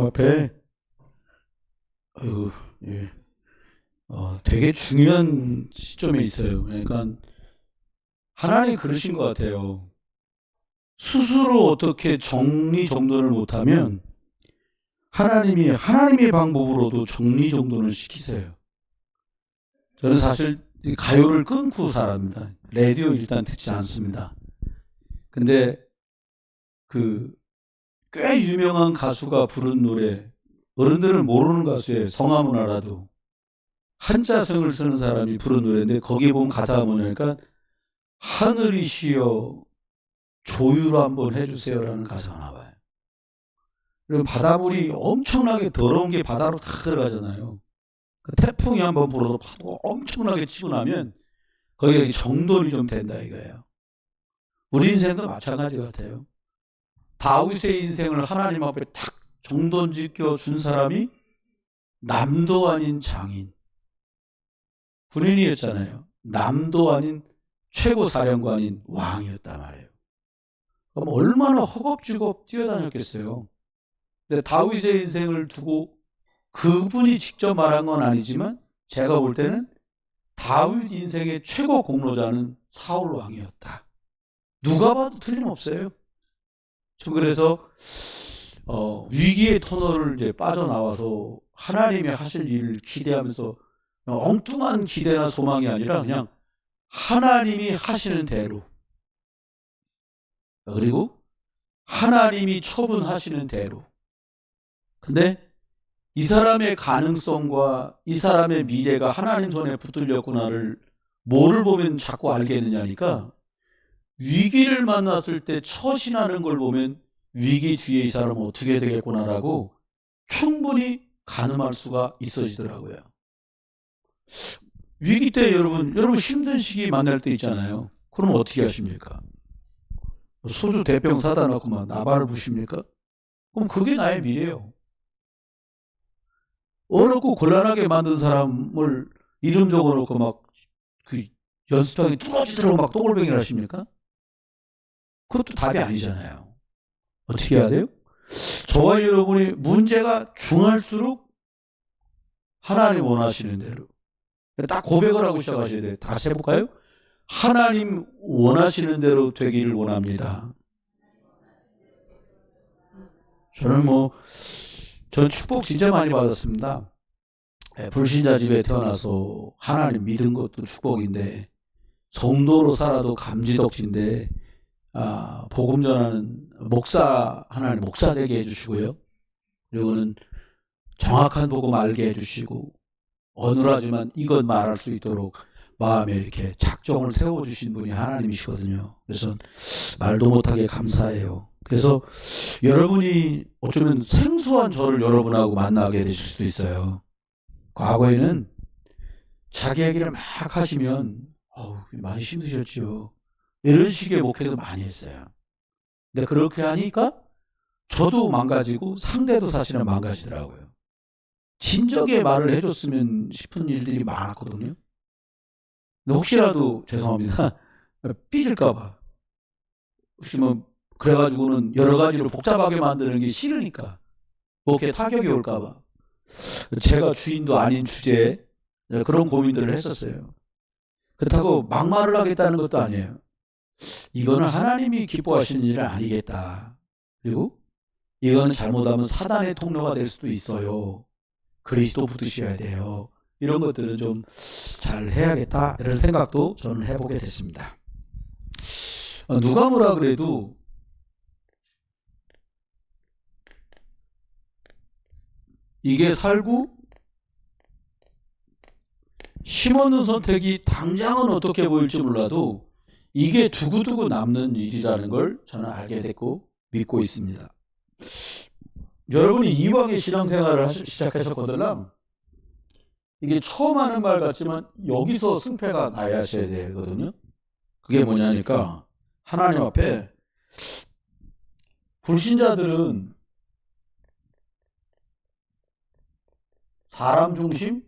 앞에 예. 되게 중요한 시점에 있어요. 그러니까 하나님 그러신 것 같아요. 스스로 어떻게 정리정돈을 못하면 하나님이 하나님의 방법으로도 정리정돈을 시키세요. 저는 사실 가요를 끊고 살았습니다. 라디오 일단 듣지 않습니다. 근데 꽤 유명한 가수가 부른 노래, 어른들은 모르는 가수예요. 성함은 알아도. 한자성을 쓰는 사람이 부른 노래인데 거기에 보면 가사가 뭐냐니까 하늘이시여 조유로 한번 해주세요라는 가사가 나와요. 그럼 바닷물이 엄청나게 더러운 게 바다로 다 들어가잖아요. 태풍이 한번 불어도 파도가 엄청나게 치고 나면 거기에 정돈이 좀 된다 이거예요. 우리 인생도 마찬가지 같아요. 다윗의 인생을 하나님 앞에 탁 정돈지켜 준 사람이 남도 아닌 장인, 군인이었잖아요. 남도 아닌 최고 사령관인 왕이었단 말이에요. 그럼 얼마나 허겁지겁 뛰어다녔겠어요. 근데 다윗의 인생을 두고 그분이 직접 말한 건 아니지만 제가 볼 때는 다윗 인생의 최고 공로자는 사울 왕이었다. 누가 봐도 틀림없어요. 저 그래서 위기의 터널을 이제 빠져나와서 하나님이 하실 일을 기대하면서 엉뚱한 기대나 소망이 아니라 그냥 하나님이 하시는 대로, 그리고 하나님이 처분하시는 대로. 근데 이 사람의 가능성과 이 사람의 미래가 하나님 손에 붙들렸구나를 뭐를 보면 자꾸 알겠느냐니까, 위기를 만났을 때 처신하는 걸 보면 위기 뒤에 이 사람은 어떻게 되겠구나라고 충분히 가늠할 수가 있어지더라고요. 위기 때 여러분 힘든 시기 만날 때 있잖아요. 그럼 어떻게 하십니까? 소주 대병 사다 놓고 막 나발을 부십니까? 그럼 그게 나의 미래예요. 어렵고 곤란하게 만든 사람을 이름 적어놓고 막 연습장에 뚫어지도록 막 똥골뱅이를 하십니까? 그것도 답이 아니잖아요. 어떻게 해야 돼요? 저와 여러분이 문제가 중할수록 하나님 원하시는 대로 딱 고백을 하고 시작하셔야 돼요. 다 같이 해볼까요? 하나님 원하시는 대로 되기를 원합니다. 저는 축복 진짜 많이 받았습니다. 불신자 집에 태어나서 하나님 믿은 것도 축복인데, 성도로 살아도 감지덕지인데, 복음 전하는 하나님 목사 되게 해주시고요. 그리고는 정확한 복음 알게 해주시고, 어눌하지만 이것 말할 수 있도록 마음에 이렇게 작정을 세워주신 분이 하나님이시거든요. 그래서 말도 못하게 감사해요. 그래서 여러분이 어쩌면 생소한 저를 여러분하고 만나게 되실 수도 있어요. 과거에는 자기 얘기를 막 하시면 많이 힘드셨지요. 이런 식의 목회도 많이 했어요. 근데 그렇게 하니까 저도 망가지고 상대도 사실은 망가지더라고요. 진정의 말을 해줬으면 싶은 일들이 많았거든요. 근데 혹시라도 죄송합니다. 삐질까봐. 혹시 그래가지고는 여러 가지로 복잡하게 만드는 게 싫으니까. 목회 타격이 올까봐. 제가 주인도 아닌 주제에 그런 고민들을 했었어요. 그렇다고 막말을 하겠다는 것도 아니에요. 이거는 하나님이 기뻐하시는 일은 아니겠다. 그리고 이거는 잘못하면 사단의 통로가 될 수도 있어요. 그리스도 붙으셔야 돼요. 이런 것들은 좀 잘 해야겠다, 이런 생각도 저는 해보게 됐습니다. 누가 뭐라 그래도 이게 살고 힘없는 선택이 당장은 어떻게 보일지 몰라도 이게 두고두고 남는 일이라는 걸 저는 알게 됐고 믿고 있습니다. 여러분이 이왕의 신앙생활을 시작하셨거든요. 이게 처음 하는 말 같지만 여기서 승패가 나야 하셔야 되거든요. 그게 뭐냐니까, 하나님 앞에 불신자들은 사람 중심,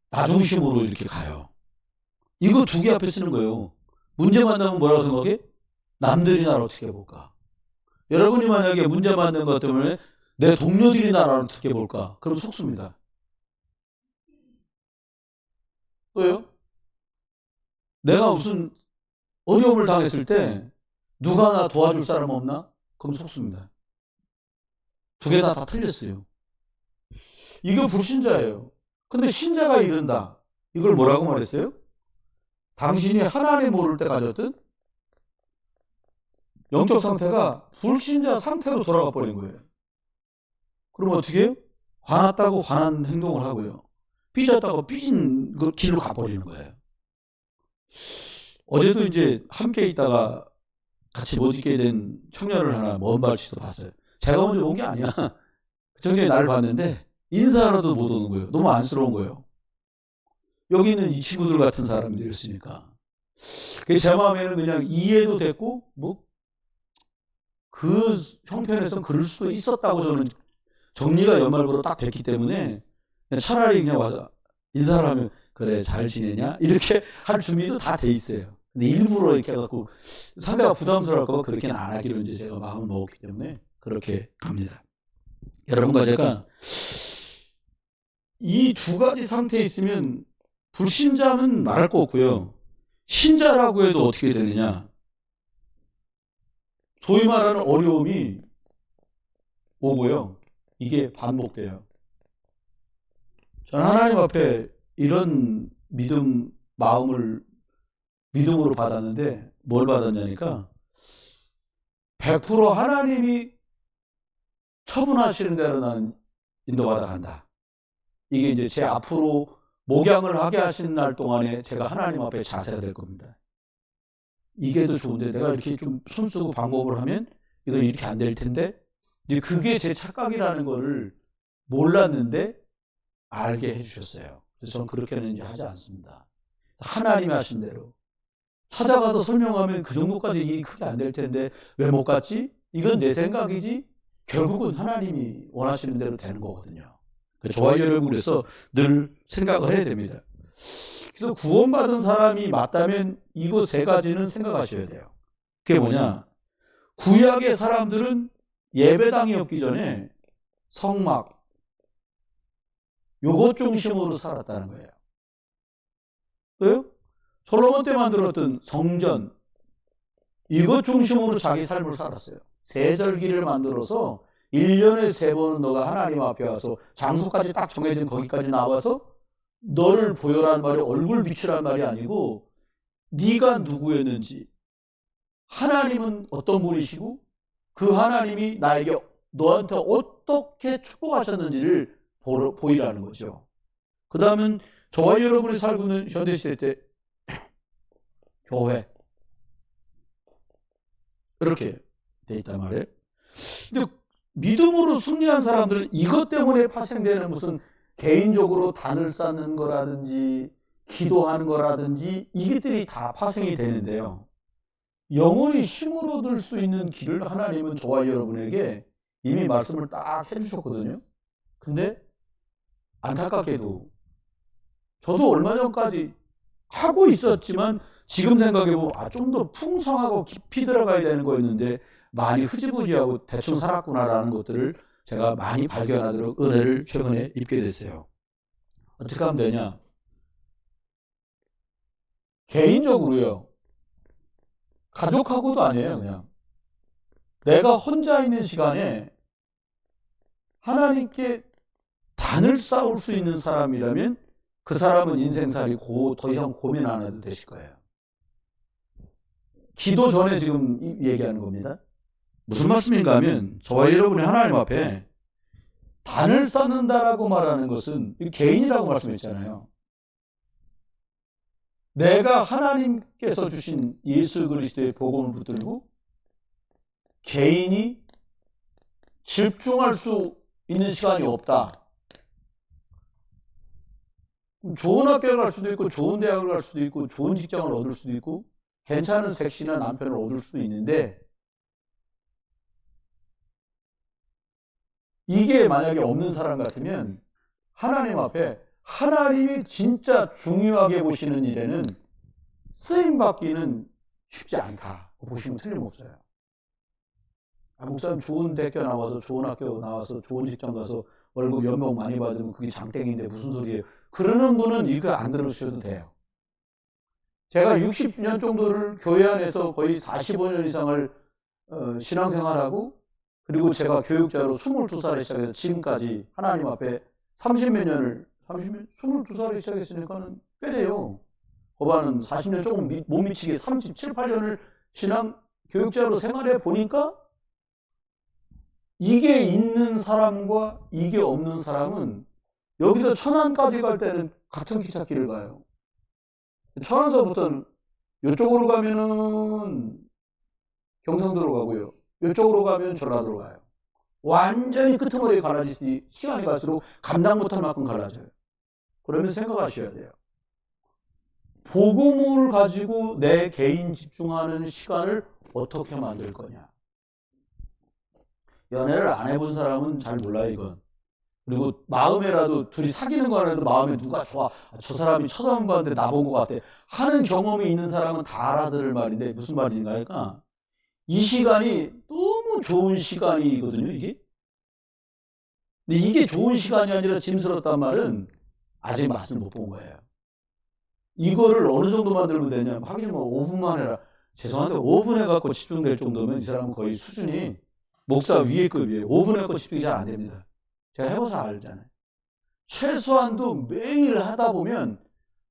나 중심으로 이렇게 가요. 이거 두 개 앞에 쓰는 거예요. 문제 만나면 뭐라고 생각해? 남들이 나를 어떻게 볼까? 여러분이 만약에 문제 만든 것 때문에 내 동료들이 나를 어떻게 볼까? 그럼 속습니다. 왜요? 내가 무슨 어려움을 당했을 때 누가 나 도와줄 사람 없나? 그럼 속습니다. 두 개 다 틀렸어요. 이거 불신자예요. 근데 신자가 이른다. 이걸 뭐라고 말했어요? 당신이 하나님 모를 때 가졌던 영적 상태가 불신자 상태로 돌아가 버린 거예요. 그럼 어떻게 해요? 화났다고 화난 행동을 하고요. 삐졌다고 삐진 그 길로 가버리는 거예요. 어제도 이제 함께 있다가 같이 못 있게 된 청년을 하나 먼 발치에서 봤어요. 제가 먼저 온 게 아니야. 그 청년이 나를 봤는데 인사하러도 못 오는 거예요. 너무 안쓰러운 거예요. 여기 있는 이 친구들 같은 사람들이었으니까. 제 마음에는 그냥 이해도 됐고 그 형편에서 그럴 수도 있었다고 저는 정리가 연말부로 딱 됐기 때문에 그냥 차라리 그냥 와서 인사를 하면 그래 잘 지내냐 이렇게 할 준비도 다 돼 있어요. 근데 일부러 이렇게 해갖고 상대가 부담스러울까 봐 그렇게는 안 하기로 이제 제가 마음을 먹었기 때문에 그렇게 갑니다. 여러분과 제가 이 두 가지 상태에 있으면 불신자는 말할 거 없고요. 신자라고 해도 어떻게 되느냐. 소위 말하는 어려움이 오고요. 이게 반복돼요. 저는 하나님 앞에 이런 마음을 믿음으로 받았는데 뭘 받았냐니까 100% 하나님이 처분하시는 대로 나는 인도받아 간다. 이게 이제 제 앞으로 목양을 하게 하시는 날 동안에 제가 하나님 앞에 자세가 될 겁니다. 이게 더 좋은데 내가 이렇게 좀 손쓰고 방법을 하면 이거 이렇게 안 될 텐데 이제 그게 제 착각이라는 거를 몰랐는데 알게 해주셨어요. 그래서 저는 그렇게는 이제 하지 않습니다. 하나님이 하신 대로 찾아가서 설명하면 그 정도까지 일이 크게 안 될 텐데 왜 못 갔지? 이건 내 생각이지 결국은 하나님이 원하시는 대로 되는 거거든요. 저와 여러분 그래서 늘 생각을 해야 됩니다. 그래서 구원받은 사람이 맞다면 이거 세 가지는 생각하셔야 돼요. 그게 뭐냐? 구약의 사람들은 예배당이 없기 전에 성막 요것 중심으로 살았다는 거예요. 왜요? 솔로몬 때 만들었던 성전 이것 중심으로 자기 삶을 살았어요. 세절기를 만들어서 1년에 3번은 너가 하나님 앞에 와서 장소까지 딱 정해진 거기까지 나와서 너를 보여라는 말이 얼굴 비추라는 말이 아니고 네가 누구였는지 하나님은 어떤 분이시고 그 하나님이 나에게 너한테 어떻게 축복하셨는지를 보이라는 거죠. 그 다음은 저와 여러분이 살고 있는 현대시대 때 교회 이렇게 돼 있단 말이에요. 근데 믿음으로 승리한 사람들은 이것 때문에 파생되는 무슨 개인적으로 단을 쌓는 거라든지 기도하는 거라든지 이것들이 다 파생이 되는데요. 영원히 힘을 얻을 수 있는 길을 하나님은 저와 여러분에게 이미 말씀을 딱 해주셨거든요. 근데 안타깝게도 저도 얼마 전까지 하고 있었지만 지금 생각해보면 좀 더 풍성하고 깊이 들어가야 되는 거였는데 많이 흐지부지하고 대충 살았구나라는 것들을 제가 많이 발견하도록 은혜를 최근에 입게 됐어요. 어떻게 하면 되냐? 개인적으로요. 가족하고도 아니에요. 그냥 내가 혼자 있는 시간에 하나님께 단을 쌓을 수 있는 사람이라면 그 사람은 인생살이 더 이상 고민 안 해도 되실 거예요. 기도 전에 지금 얘기하는 겁니다. 무슨 말씀인가 하면 저와 여러분이 하나님 앞에 단을 쌓는다라고 말하는 것은 개인이라고 말씀했잖아요. 내가 하나님께서 주신 예수 그리스도의 복음을 붙들고 개인이 집중할 수 있는 시간이 없다. 좋은 학교를 갈 수도 있고 좋은 대학을 갈 수도 있고 좋은 직장을 얻을 수도 있고 괜찮은 섹시나 남편을 얻을 수도 있는데 이게 만약에 없는 사람 같으면 하나님 앞에 하나님이 진짜 중요하게 보시는 일에는 쓰임받기는 쉽지 않다 보시면 틀림없어요. 목사님 좋은 대학교 나와서 좋은 학교 나와서 좋은 직장 가서 월급 연봉 많이 받으면 그게 장땡인데 무슨 소리예요. 그러는 분은 이거 안 들으셔도 돼요. 제가 60년 정도를 교회 안에서 거의 45년 이상을 신앙생활하고, 그리고 제가 교육자로 22살에 시작해서 지금까지 하나님 앞에 30몇 년을 22살에 시작했으니까는 꽤 돼요. 거반은 40년 조금 못 미치게 37, 8년을 신앙 교육자로 생활해 보니까 이게 있는 사람과 이게 없는 사람은 여기서 천안까지 갈 때는 같은 기찻길을 가요. 천안서부터는 이쪽으로 가면은 경상도로 가고요. 이쪽으로 가면 전라도로 가요. 완전히 끄트머리에 갈라지시 시간이 갈수록 감당 못할 만큼 갈라져요. 그러면 생각하셔야 돼요. 복음을 가지고 내 개인 집중하는 시간을 어떻게 만들 거냐. 연애를 안 해본 사람은 잘 몰라요, 이건. 그리고 마음에라도 둘이 사귀는 거 안에도 마음에 누가 좋아, 저 사람이 쳐다만 봤는데 나본 것 같아 하는 경험이 있는 사람은 다 알아들을 말인데, 무슨 말인가 할까? 이 시간이 너무 좋은 시간이거든요, 이게. 근데 이게 좋은 시간이 아니라 짐스럽단 말은 아직 맛을 못 본 거예요. 이거를 어느 정도 만들면 되냐면, 하긴 뭐 5분만 해라. 죄송한데 5분 해갖고 집중될 정도면 이 사람은 거의 수준이 목사 위의 급이에요. 5분 해갖고 집중이 잘 안 됩니다. 제가 해봐서 알잖아요. 최소한도 매일 하다 보면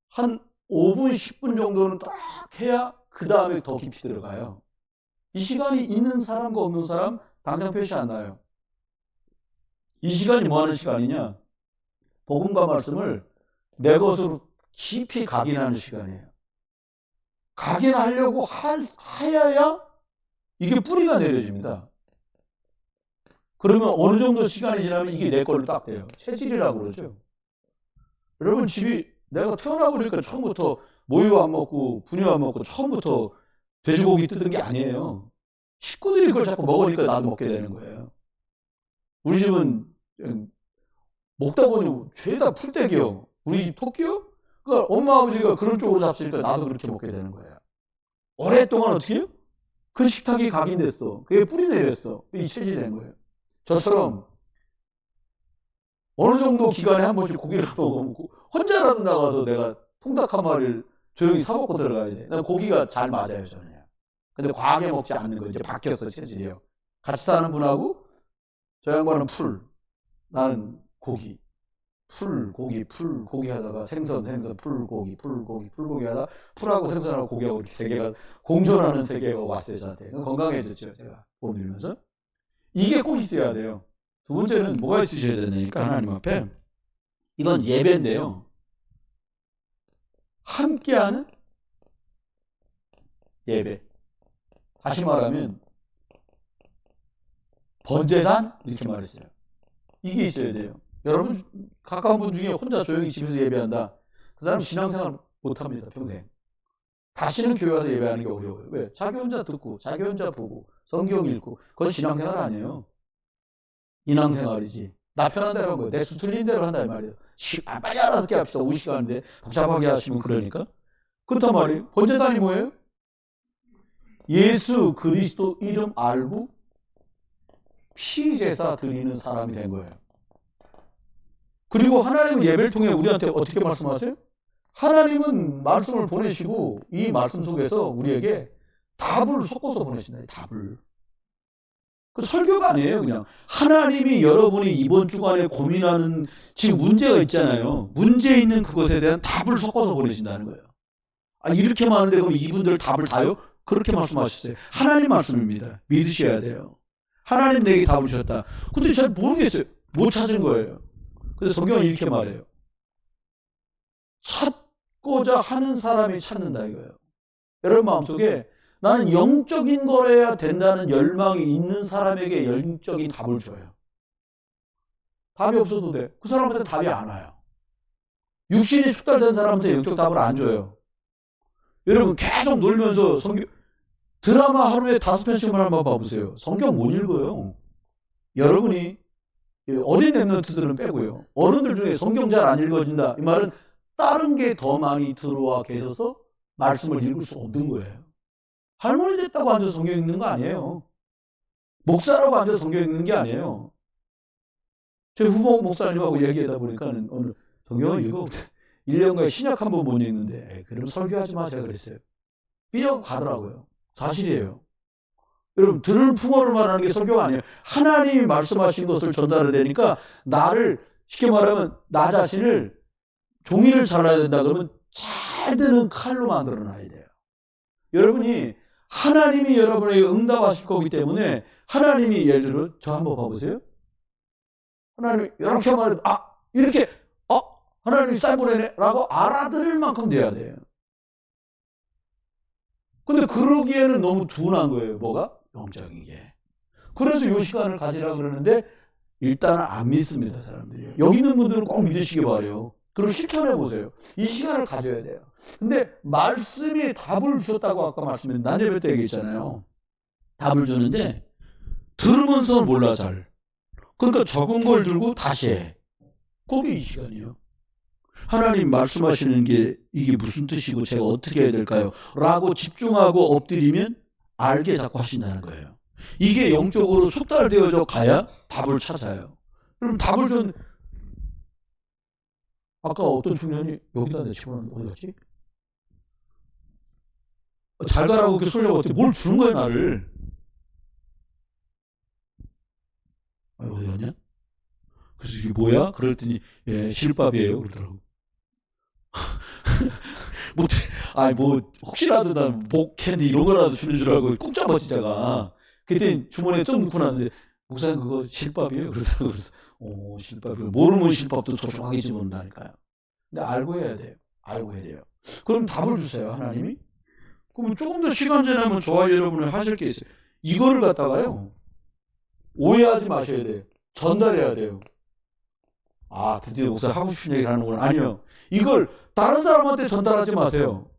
한 5분, 10분 정도는 딱 해야 그 다음에 더 깊이 들어가요. 이 시간이 있는 사람과 없는 사람 당장 표시 안 나요. 이 시간이 뭐 하는 시간이냐? 복음과 말씀을 내 것으로 깊이 각인하는 시간이에요. 각인하려고 하여야 이게 뿌리가 내려집니다. 그러면 어느 정도 시간이 지나면 이게 내 걸로 딱 돼요. 체질이라고 그러죠. 여러분, 집이 내가 태어나보니까 처음부터 모유 안 먹고 분유 안 먹고 처음부터 돼지고기 뜯은 게 아니에요. 식구들이 그걸 자꾸 먹으니까 나도 먹게 되는 거예요. 우리 집은 먹다 보니 죄다 풀떼기요. 우리 집 토끼요? 그러니까 엄마 아버지가 그런 쪽으로 잡수니까 나도 그렇게 먹게 되는 거예요. 오랫동안 어떻게 해요? 그 식탁이 각인됐어. 그게 뿌리 내렸어. 이 체질이 된 거예요. 저처럼 어느 정도 기간에 한 번씩 고기를 먹고 혼자라도 나가서 내가 통닭 한 마리를 조용히 사 먹고 들어가야 돼. 난 고기가 잘 맞아요, 저는. 근데 과하게 먹지 않는 거 이제 바뀌었어, 체질이요. 같이 사는 분하고 저 양반은 풀, 나는 고기. 풀고기 하다가 생선, 풀고기 하다 풀하고 생선하고 고기하고 이렇게 세 개가 공존하는 세계가 왔어요, 저한테. 건강해졌죠, 제가 몸 들면서. 이게 꼭 있어야 돼요. 두 번째는 뭐가 있으셔야 되니까 하나님 앞에. 이건 예배인데요. 함께하는 예배. 다시 말하면 번제단 이렇게 말했어요. 이게 있어야 돼요. 여러분 가까운 분 중에 혼자 조용히 집에서 예배한다. 그 사람 신앙생활 못합니다, 평생. 다시는 교회 와서 예배하는 게 어려워요. 왜? 자기 혼자 듣고 자기 혼자 보고 성경 읽고 그건 신앙생활 아니에요. 인왕생활이지. 나 편한 대로 한 거예요. 내 수틀린 대로 한다 이 말이에요. 빨리 알아듣게 합시다. 5시간인데 복잡하게 하시면 그러니까. 그렇단 말이에요. 번제단이 뭐예요? 예수 그리스도 이름 알고 피제사 드리는 사람이 된 거예요. 그리고 하나님은 예배를 통해 우리한테 어떻게 말씀하세요? 하나님은 말씀을 보내시고 이 말씀 속에서 우리에게 답을 섞어서 보내신다. 답을. 그 설교가 아니에요. 그냥 하나님이 여러분이 이번 주간에 고민하는 지금 문제가 있잖아요. 문제 있는 그것에 대한 답을 섞어서 보내신다는 거예요. 아, 이렇게 많은데 그럼 이분들 답을 다요? 그렇게 말씀하셨어요. 하나님 말씀입니다. 믿으셔야 돼요. 하나님 내게 답을 주셨다. 근데 잘 모르겠어요. 못 찾은 거예요. 그래서 성경은 이렇게 말해요. 찾고자 하는 사람이 찾는다 이거예요. 여러분 마음속에 나는 영적인 거래야 된다는 열망이 있는 사람에게 영적인 답을 줘요. 답이 없어도 돼. 그 사람한테 답이 안 와요. 육신이 숙달된 사람한테 영적 답을 안 줘요. 여러분 계속 놀면서 성경 드라마 하루에 5편씩만 한번 봐보세요. 성경 못 읽어요. 여러분이 어린 랩런트들은 빼고요. 어른들 중에 성경 잘 안 읽어진다. 이 말은 다른 게 더 많이 들어와 계셔서 말씀을 읽을 수 없는 거예요. 할머니 됐다고 앉아서 성경 읽는 거 아니에요. 목사라고 앉아서 성경 읽는 게 아니에요. 제 후보 목사님하고 얘기하다 보니까는 오늘 성경을 읽어 1년간에 신약 한 번 못 읽는데 그럼 설교하지 마 제가 그랬어요. 삐져 가더라고요. 사실이에요. 여러분 들을 풍어를 말하는 게 설교가 아니에요. 하나님이 말씀하신 것을 전달해야 되니까 나를 쉽게 말하면 나 자신을 종이를 잘라야 된다 그러면 잘 드는 칼로 만들어 놔야 돼요. 여러분이 하나님이 여러분에게 응답하실 거기 때문에 하나님이 예를 들어 저 한번 봐보세요. 하나님이 이렇게 말해도 이렇게 하나님이 쌀 보내네 라고 알아들을 만큼 돼야 돼요. 근데 그러기에는 너무 둔한 거예요. 뭐가? 영적인 게. 그래서 이 시간을 가지라 그러는데 일단은 안 믿습니다. 사람들이. 여기 있는 분들은 꼭 믿으시기 바라요. 그리고 실천해 보세요. 이 시간을 가져야 돼요. 근데 말씀이 답을 주셨다고 아까 말씀드린 난제배 때 얘기했잖아요. 답을 주는데 들으면서 몰라 잘. 그러니까 적은 걸 들고 다시 해. 그게 이 시간이에요. 하나님 말씀하시는 게 이게 무슨 뜻이고 제가 어떻게 해야 될까요? 라고 집중하고 엎드리면 알게 자꾸 하신다는 거예요. 이게 영적으로 숙달되어져 가야 답을 찾아요. 그럼 답을 준 아까 어떤 청년이 여기다 내 집어넣는 어디 갔지? 잘 가라고 이렇게 소리하고 뭘 주는 거야 나를. 어디 갔냐? 그래서 이게 뭐야? 그랬더니 예 실밥이에요 그러더라고. 혹시라도 난 캔디 이런 거라도 주는 줄 알고 꼭 잡아 진짜가. 그때 주머니에 좀 넣고 나는데 목사님 그거 실밥이에요? 그래서 실밥이요. 모르면 실밥도 소중하게 집어넣는다니까요. 근데 알고 해야 돼요. 알고 해야 돼요. 그럼 답을 주세요 하나님이. 그럼 조금 더 시간 지나면 저와 여러분이 하실 게 있어요. 이거를 갖다가요 오해하지 마셔야 돼요. 전달해야 돼요. 드디어 목사 하고 싶은 얘기를 하는구나. 아니요. 이걸 다른 사람한테 전달하지 마세요.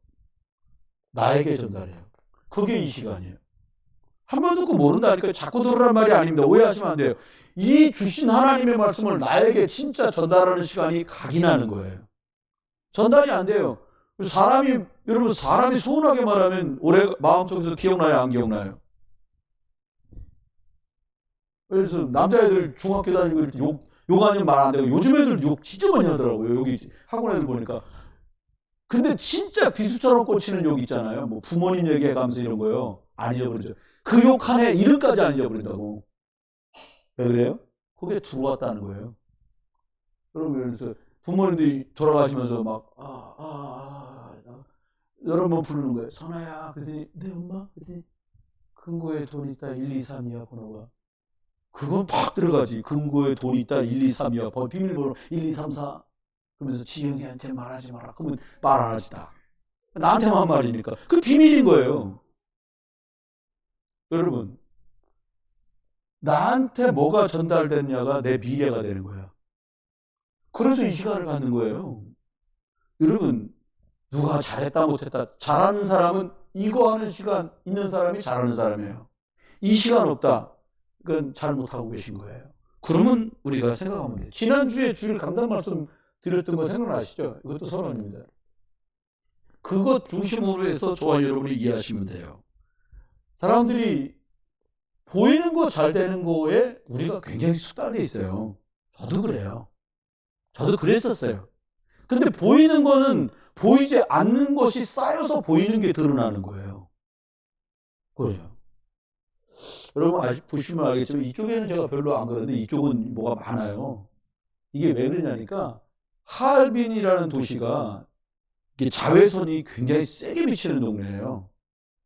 나에게 전달해요. 그게 이 시간이에요. 한 번 듣고 모른다니까 자꾸 들으란 말이 아닙니다. 오해하시면 안 돼요. 이 주신 하나님의 말씀을 나에게 진짜 전달하는 시간이 각인하는 거예요. 전달이 안 돼요. 여러분 사람이 서운하게 말하면 오래 마음속에서 기억나요? 안 기억나요? 그래서 남자애들 중학교 다니고 이럴 때 욕 아니면 말 안 되고 요즘 애들 욕 진짜 많이 하더라고요. 여기 학원에서 보니까. 근데 진짜 비수처럼 꽂히는 욕 있잖아요. 뭐 부모님 얘기해가면서 이런 거요. 안 잊어버리죠. 그 욕 안에 이름까지 안 잊어버린다고. 왜 그래요? 그게 들어왔다는 거예요. 그러면서 부모님들이 돌아가시면서 막 여러 번 부르는 거예요. 선아야. 그랬더니 네 엄마. 그랬더니 금고에 돈 있다 1, 2, 3이야 번호가. 그건 팍 들어가지. 금고에 돈 있다 1, 2, 3이야. 비밀번호 1, 2, 3, 4. 그러면서 지영이한테 말하지 마라. 그러면 말 안 하지다. 나한테만 한 말이니까. 그 비밀인 거예요. 여러분, 나한테 뭐가 전달됐냐가 내 미래가 되는 거야. 그래서 이 시간을 갖는 거예요. 여러분, 누가 잘했다 못했다. 잘하는 사람은 이거 하는 시간 있는 사람이 잘하는 사람이에요. 이 시간 없다. 그건 잘 못하고 계신 거예요. 그러면 우리가 생각하면 돼요. 지난주에 주일 강단 말씀 드렸던 거 생각나시죠? 이것도 선언입니다. 그것 중심으로 해서 저와 여러분이 이해하시면 돼요. 사람들이 보이는 거 잘 되는 거에 우리가 굉장히 숙달돼 있어요. 저도 그래요. 저도 그랬었어요. 근데 보이는 거는 보이지 않는 것이 쌓여서 보이는 게 드러나는 거예요. 그래요. 여러분 아직 보시면 알겠지만 이쪽에는 제가 별로 안 그러는데 이쪽은 뭐가 많아요. 이게 왜 그러냐니까 하얼빈이라는 도시가 이게 자외선이 굉장히 세게 비치는 동네예요.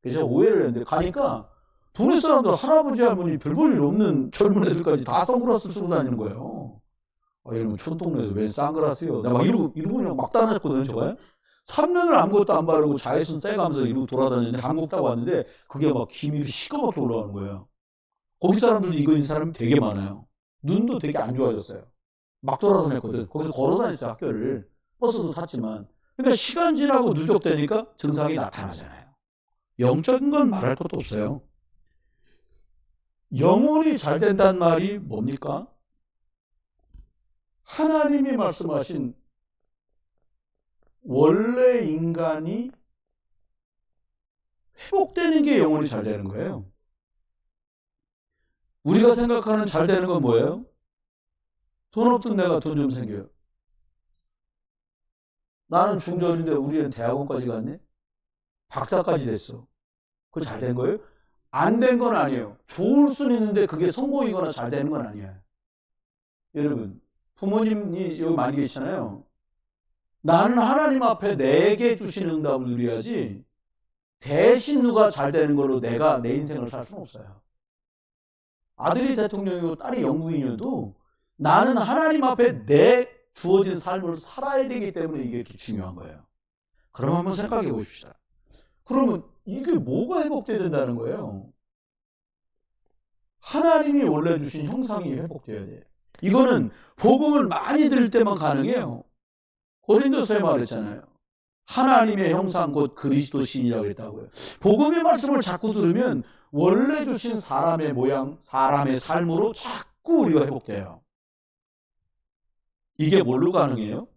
그래서 제가 오해를 했는데 가니까 동네 사람들 할아버지 할머니 별 볼 일 없는 젊은 애들까지 다 선글라스 쓰고 다니는 거예요. 이러면 촌동네에서 왜 선글라스요? 내가 막 이러고 그냥 막 다녔거든요. 저가 3년을 아무것도 안 바르고 자외선 쐬가면서 이러고 돌아다녔는데 한국 딱 왔는데 그게 막 기미로 시커멓게 올라가는 거예요. 거기 사람들도 이거 있는 사람이 되게 많아요. 눈도 되게 안 좋아졌어요. 막 돌아다녔거든. 거기서 걸어다녔어요, 학교를. 버스도 탔지만. 그러니까 시간 지나고 누적되니까 증상이 나타나잖아요. 영적인 건 말할 것도 없어요. 영혼이 잘 된다는 말이 뭡니까? 하나님이 말씀하신 원래 인간이 회복되는 게 영혼이 잘 되는 거예요. 우리가 생각하는 잘 되는 건 뭐예요? 돈 없던 내가 돈 좀 생겨요. 나는 중졸인데 우리는 대학원까지 갔네? 박사까지 됐어. 그거 잘 된 거예요? 안 된 건 아니에요. 좋을 수는 있는데 그게 성공이거나 잘 되는 건 아니에요. 여러분, 부모님이 여기 많이 계시잖아요. 나는 하나님 앞에 내게 주신 응답을 누려야지 대신 누가 잘 되는 걸로 내가 내 인생을 살 수는 없어요. 아들이 대통령이고 딸이 영부인이어도 나는 하나님 앞에 내 주어진 삶을 살아야 되기 때문에 이게 이렇게 중요한 거예요. 그럼 한번 생각해 보십시다. 그러면 이게 뭐가 회복돼야 된다는 거예요? 하나님이 원래 주신 형상이 회복돼야 돼요. 이거는 복음을 많이 들을 때만 가능해요. 고린도서에 말했잖아요. 하나님의 형상 곧 그리스도 신이라고 그랬다고요. 복음의 말씀을 자꾸 들으면 원래 주신 사람의 모양, 사람의 삶으로 자꾸 우리가 회복돼요. 이게 뭘로 가능해요?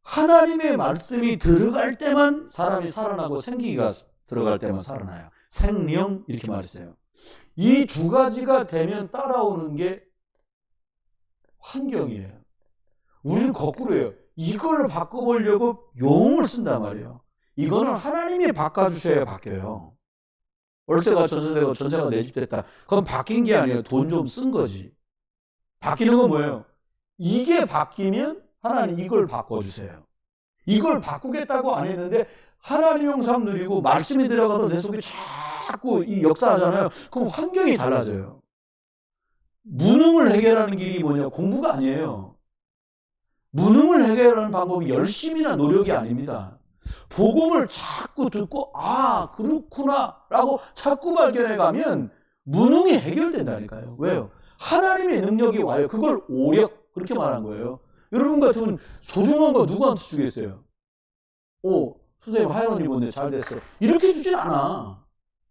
하나님의 말씀이 들어갈 때만 사람이 살아나고 생기가 들어갈 때만 살아나요. 생명 이렇게 말했어요. 이 두 가지가 되면 따라오는 게 환경이에요. 우리는 거꾸로예요. 이걸 바꿔보려고 용을 쓴단 말이에요. 이거는 하나님이 바꿔주셔야 바뀌어요. 월세가 전세되고 전세가 내 집 됐다. 그건 바뀐 게 아니에요. 돈 좀 쓴 거지. 바뀌는 건 뭐예요? 이게 바뀌면 하나님 이걸 바꿔주세요. 이걸 바꾸겠다고 안 했는데 하나님 형상 누리고 말씀이 들어가도 내 속에 자꾸 이 역사하잖아요. 그럼 환경이 달라져요. 무능을 해결하는 길이 뭐냐? 공부가 아니에요. 무능을 해결하는 방법이 열심이나 노력이 아닙니다. 복음을 자꾸 듣고 아 그렇구나 라고 자꾸 발견해 가면 무능이 해결된다니까요. 왜요? 하나님의 능력이 와요. 그걸 오력 그렇게 말한 거예요. 여러분 같으면 소중한 거 누구한테 주겠어요? 선생님 하얀 옷 입었네 잘 됐어. 이렇게 주진 않아.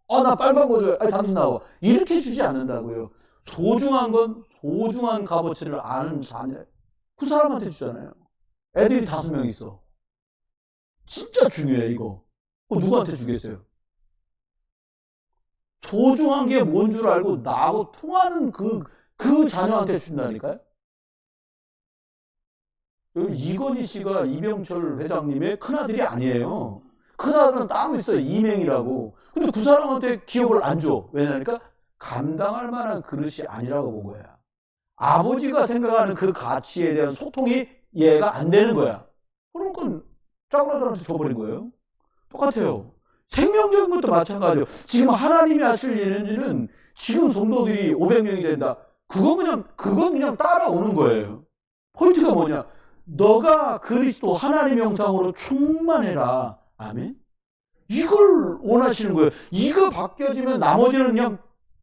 나 빨간 거 줘요. 당신 나와. 이렇게 주지 않는다고요. 소중한 건 소중한 값어치를 아는 자녀. 그 사람한테 주잖아요. 애들이 5명 있어. 진짜 중요해 이거. 누구한테 주겠어요? 소중한 게 뭔 줄 알고 나하고 통하는 그 자녀한테 준다니까요. 여기 이건희 씨가 이병철 회장님의 큰아들이 아니에요. 큰아들은 따로 있어요. 이맹이라고. 근데 그 사람한테 기업을 안 줘. 왜냐니까 감당할 만한 그릇이 아니라고 본 거야. 아버지가 생각하는 그 가치에 대한 소통이 이해가 안 되는 거야. 그런 건 작은 아들한테 줘버린 거예요. 똑같아요. 생명적인 것도 마찬가지예요. 지금 하나님이 하실 일은 지금 성도들이 500명이 된다. 그건 그냥 따라오는 거예요. 포인트가 뭐냐? 너가 그리스도 하나님의 형상으로 충만해라. 아멘? 이걸 원하시는 거예요. 이거 바뀌어지면 나머지는 그냥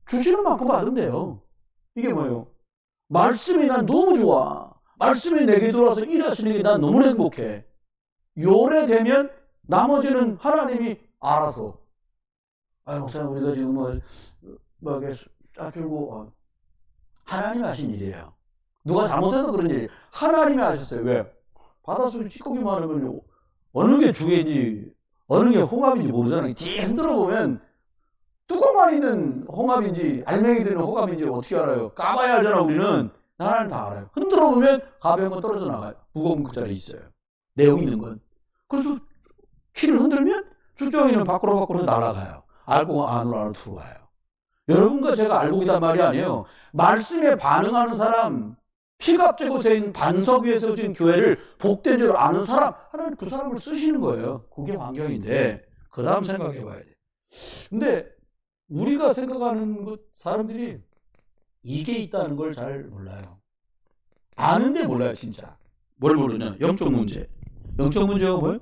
주시는 만큼 받으면 돼요. 이게 뭐예요? 말씀이 난 너무 좋아. 말씀이 내게 돌아서 일하시는 게 난 너무 행복해. 요래 되면 나머지는 하나님이 알아서. 목사님 우리가 지금 뭐 이렇게 짜줄고 하나님이 하신 일이에요. 누가 잘못해서 그런 일이에요. 하나님이 하셨어요. 왜? 바닷속에 찌꺼기만 하면 어느 게 조개인지 어느 게 홍합인지 모르잖아요. 뒤 흔들어 보면 뚜껑만 있는 홍합인지 알맹이 들은 홍합인지 어떻게 알아요? 까봐야 알잖아. 우리는. 하나님 다 알아요. 흔들어 보면 가벼운 건 떨어져 나가요. 무거운 그 자리에 있어요. 내용 있는 건. 그래서 키를 흔들면 출정이는 밖으로 날아가요. 알고 안으로 들어와요. 여러분과 제가 알고 있단 말이 아니에요. 말씀에 반응하는 사람, 피갑제고세인 반석 위에 세워진 교회를 복된 줄 아는 사람, 하나님 그 사람을 쓰시는 거예요. 그게 환경인데 그 다음 생각해 봐야 돼요. 근데 우리가 생각하는 것 사람들이 이게 있다는 걸 잘 몰라요. 아는데 몰라요 진짜. 뭘 모르냐? 영적 문제. 영적 문제가 뭐예요?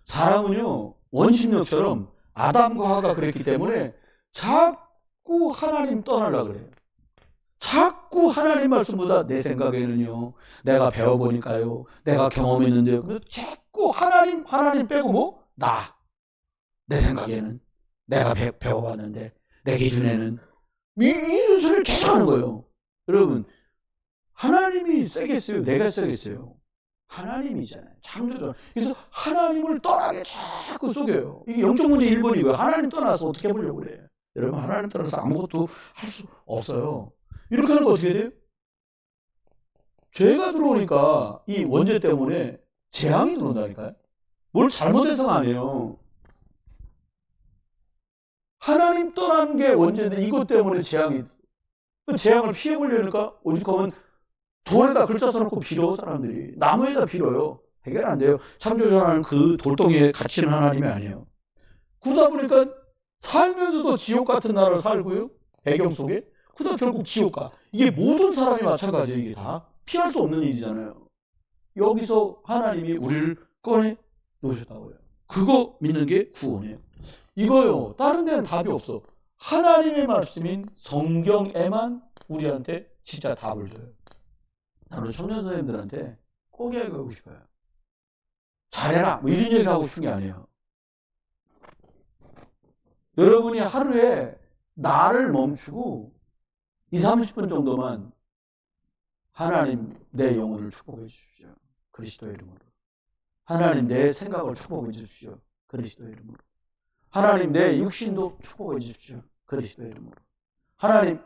사람은요 원심력처럼 아담과 하와가 그랬기 때문에 자꾸 하나님 떠나려고 그래요. 자꾸 하나님 말씀보다 내 생각에는요, 내가 배워보니까요, 내가 경험했는데요, 자꾸 하나님 빼고 내 생각에는, 내가 배워봤는데, 내 기준에는, 이런 소리를 계속 하는 거예요. 여러분, 하나님이 세겠어요? 내가 세겠어요? 하나님이잖아요. 창조자. 그래서 하나님을 떠나게 자꾸 속여요. 이게 영적 문제 1번이고요. 하나님 떠나서 어떻게 해보려고 그래요? 여러분, 하나님 따라서 아무것도 할 수 없어요. 이렇게 하는 거 어떻게 돼요? 죄가 들어오니까 이 원죄 때문에 재앙이 들어온다니까요. 뭘 잘못해서가 아니에요. 하나님 떠난 게 원죄인데 이것 때문에 재앙이, 그 재앙을 피해보려니까 오죽하면 돌에다 글자 써놓고 빌어. 사람들이 나무에다 빌어요. 해결 안 돼요. 창조주라는 그 돌덩이에 갇히는 하나님이 아니에요. 그러다 보니까 살면서도 지옥 같은 나라를 살고요, 배경 속에. 그러다 결국 지옥 가. 이게 모든 사람이 마찬가지예요. 이게 다 피할 수 없는 일이잖아요. 여기서 하나님이 우리를 꺼내 놓으셨다고요. 그거 믿는 게 구원이에요. 이거요, 다른 데는 답이 없어. 하나님의 말씀인 성경에만 우리한테 진짜 답을 줘요. 나는 청년 선생님들한테 꼭 얘기하고 싶어요. 잘해라, 뭐 이런 얘기를 하고 싶은 게 아니에요. 여러분이 하루에 나를 멈추고 20-30분 정도만 하나님 내 영혼을 축복해 주십시오. 그리스도의 이름으로. 하나님 내 생각을 축복해 주십시오. 그리스도의 이름으로. 하나님 내 육신도 축복해 주십시오. 그리스도의 이름으로. 하나님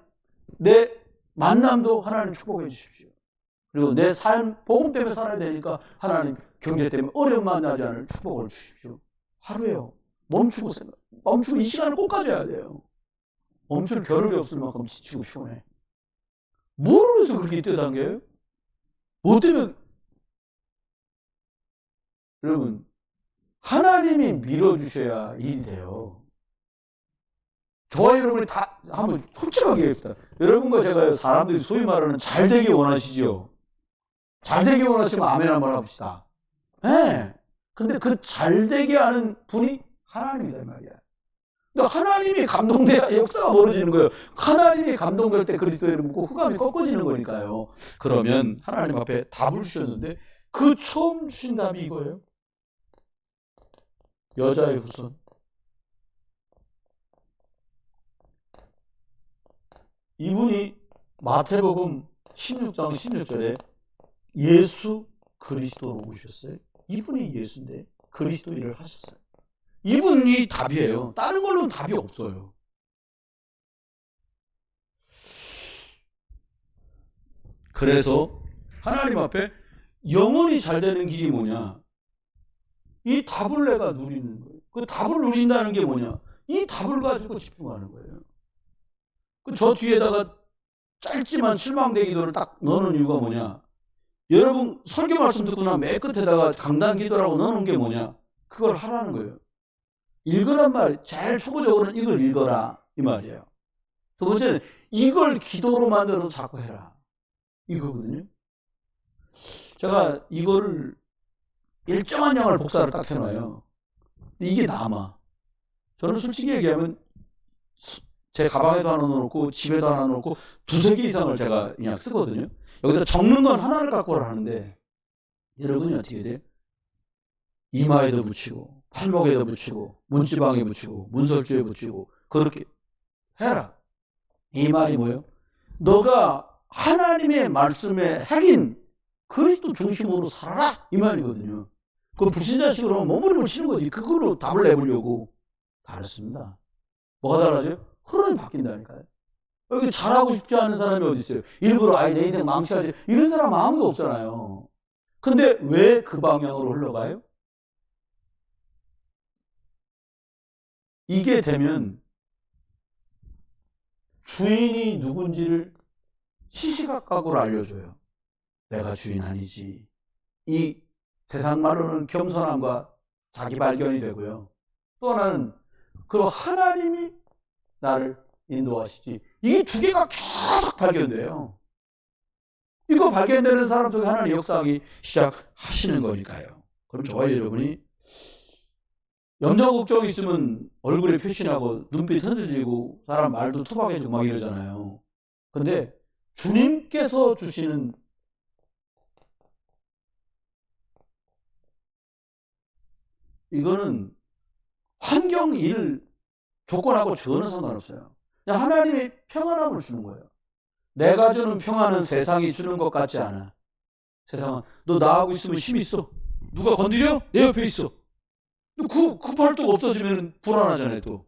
내 만남도 하나님 축복해 주십시오. 그리고 내 삶, 복음 때문에 살아야 되니까 하나님 경제 때문에 어려움 만나지 않을 축복을 주십시오. 하루에요. 멈추고 이 시간을 꼭 가져야 돼요. 멈출 겨를이 없을 만큼 지치고 피곤해. 뭐를 해서 그렇게 뛰어당겨요? 뭐 때문에? 여러분, 하나님이 밀어주셔야 일이 돼요. 저와 여러분이 다 한번 솔직하게 얘기합시다. 여러분과 제가 사람들이 소위 말하는 잘 되기 원하시죠? 잘 되기 원하시면 아멘 한번 합시다. 네. 근데 그 잘 되게 하는 분이 하나님이다, 이 말이야. 근데 하나님이 감동돼야 역사가 벌어지는 거예요. 하나님이 감동될 때 그리스도를 묻고 흑암이 꺾어지는 거니까요. 그러면 하나님 앞에 답을 주셨는데 그 처음 주신 답이 이거예요. 여자의 후손. 이분이 마태복음 16장 16절에 예수 그리스도로 오셨어요. 이분이 예수인데 그리스도 일을 하셨어요. 이분이 답이에요. 다른 걸로는 답이 없어요. 그래서 하나님 앞에 영원히 잘 되는 길이 뭐냐? 이 답을 내가 누리는 거예요. 그 답을 누린다는 게 뭐냐? 이 답을 가지고 집중하는 거예요. 저 뒤에다가 짧지만 칠망대 기도를 딱 넣는 이유가 뭐냐? 여러분 설교 말씀 듣고 나면 맨 끝에다가 강단 기도라고 넣는 게 뭐냐? 그걸 하라는 거예요. 읽으란 말, 제일 초보적으로는 이걸 읽어라, 이 말이에요. 두 번째는 이걸 기도로 만들어서 자꾸 해라, 이거거든요. 제가 이거를 일정한 양을 복사를 딱 해놔요. 이게 남아. 저는 솔직히 얘기하면 제 가방에도 하나 넣어놓고 집에도 하나 넣어놓고 2-3개 이상을 제가 그냥 쓰거든요. 여기다 적는 건 하나를 갖고 하는데 여러분이 어떻게 돼요? 이마에도 붙이고 팔목에도 붙이고 문지방에 붙이고 문설주에 붙이고 그렇게 해라. 이 말이 뭐예요? 너가 하나님의 말씀의 핵인 그리스도 중심으로 살아라, 이 말이거든요. 그 불신자식으로 몸부림을 치는 거지. 그걸로 답을 내보려고. 다르습니다. 뭐가 달라져요? 흐름이 바뀐다니까요. 여기 잘하고 싶지 않은 사람이 어디 있어요? 일부러 아예 내 인생 망치하지, 이런 사람 아무도 없잖아요. 근데 왜 그 방향으로 흘러가요? 이게 되면 주인이 누군지를 시시각각으로 알려줘요. 내가 주인 아니지. 이 세상 말로는 겸손함과 자기 발견이 되고요. 또 하나는 그 하나님이 나를 인도하시지. 이 두 개가 계속 발견돼요. 이거 발견되는 사람 속에 하나님 역사하기 시작하시는 거니까요. 그럼 저와 여러분이 염려 걱정이 있으면 얼굴에 표시나고 눈빛 흔들리고 사람 말도 투박해지고 막 이러잖아요. 근데 주님께서 주시는 이거는 환경, 일, 조건하고 전혀 상관없어요. 그냥 하나님이 평안함을 주는 거예요. 내가 주는 평안은 세상이 주는 것 같지 않아. 세상은 너 나하고 있으면 힘이 있어. 누가 건드려? 내 옆에 있어. 그 팔뚝 없어지면 불안하잖아요, 또.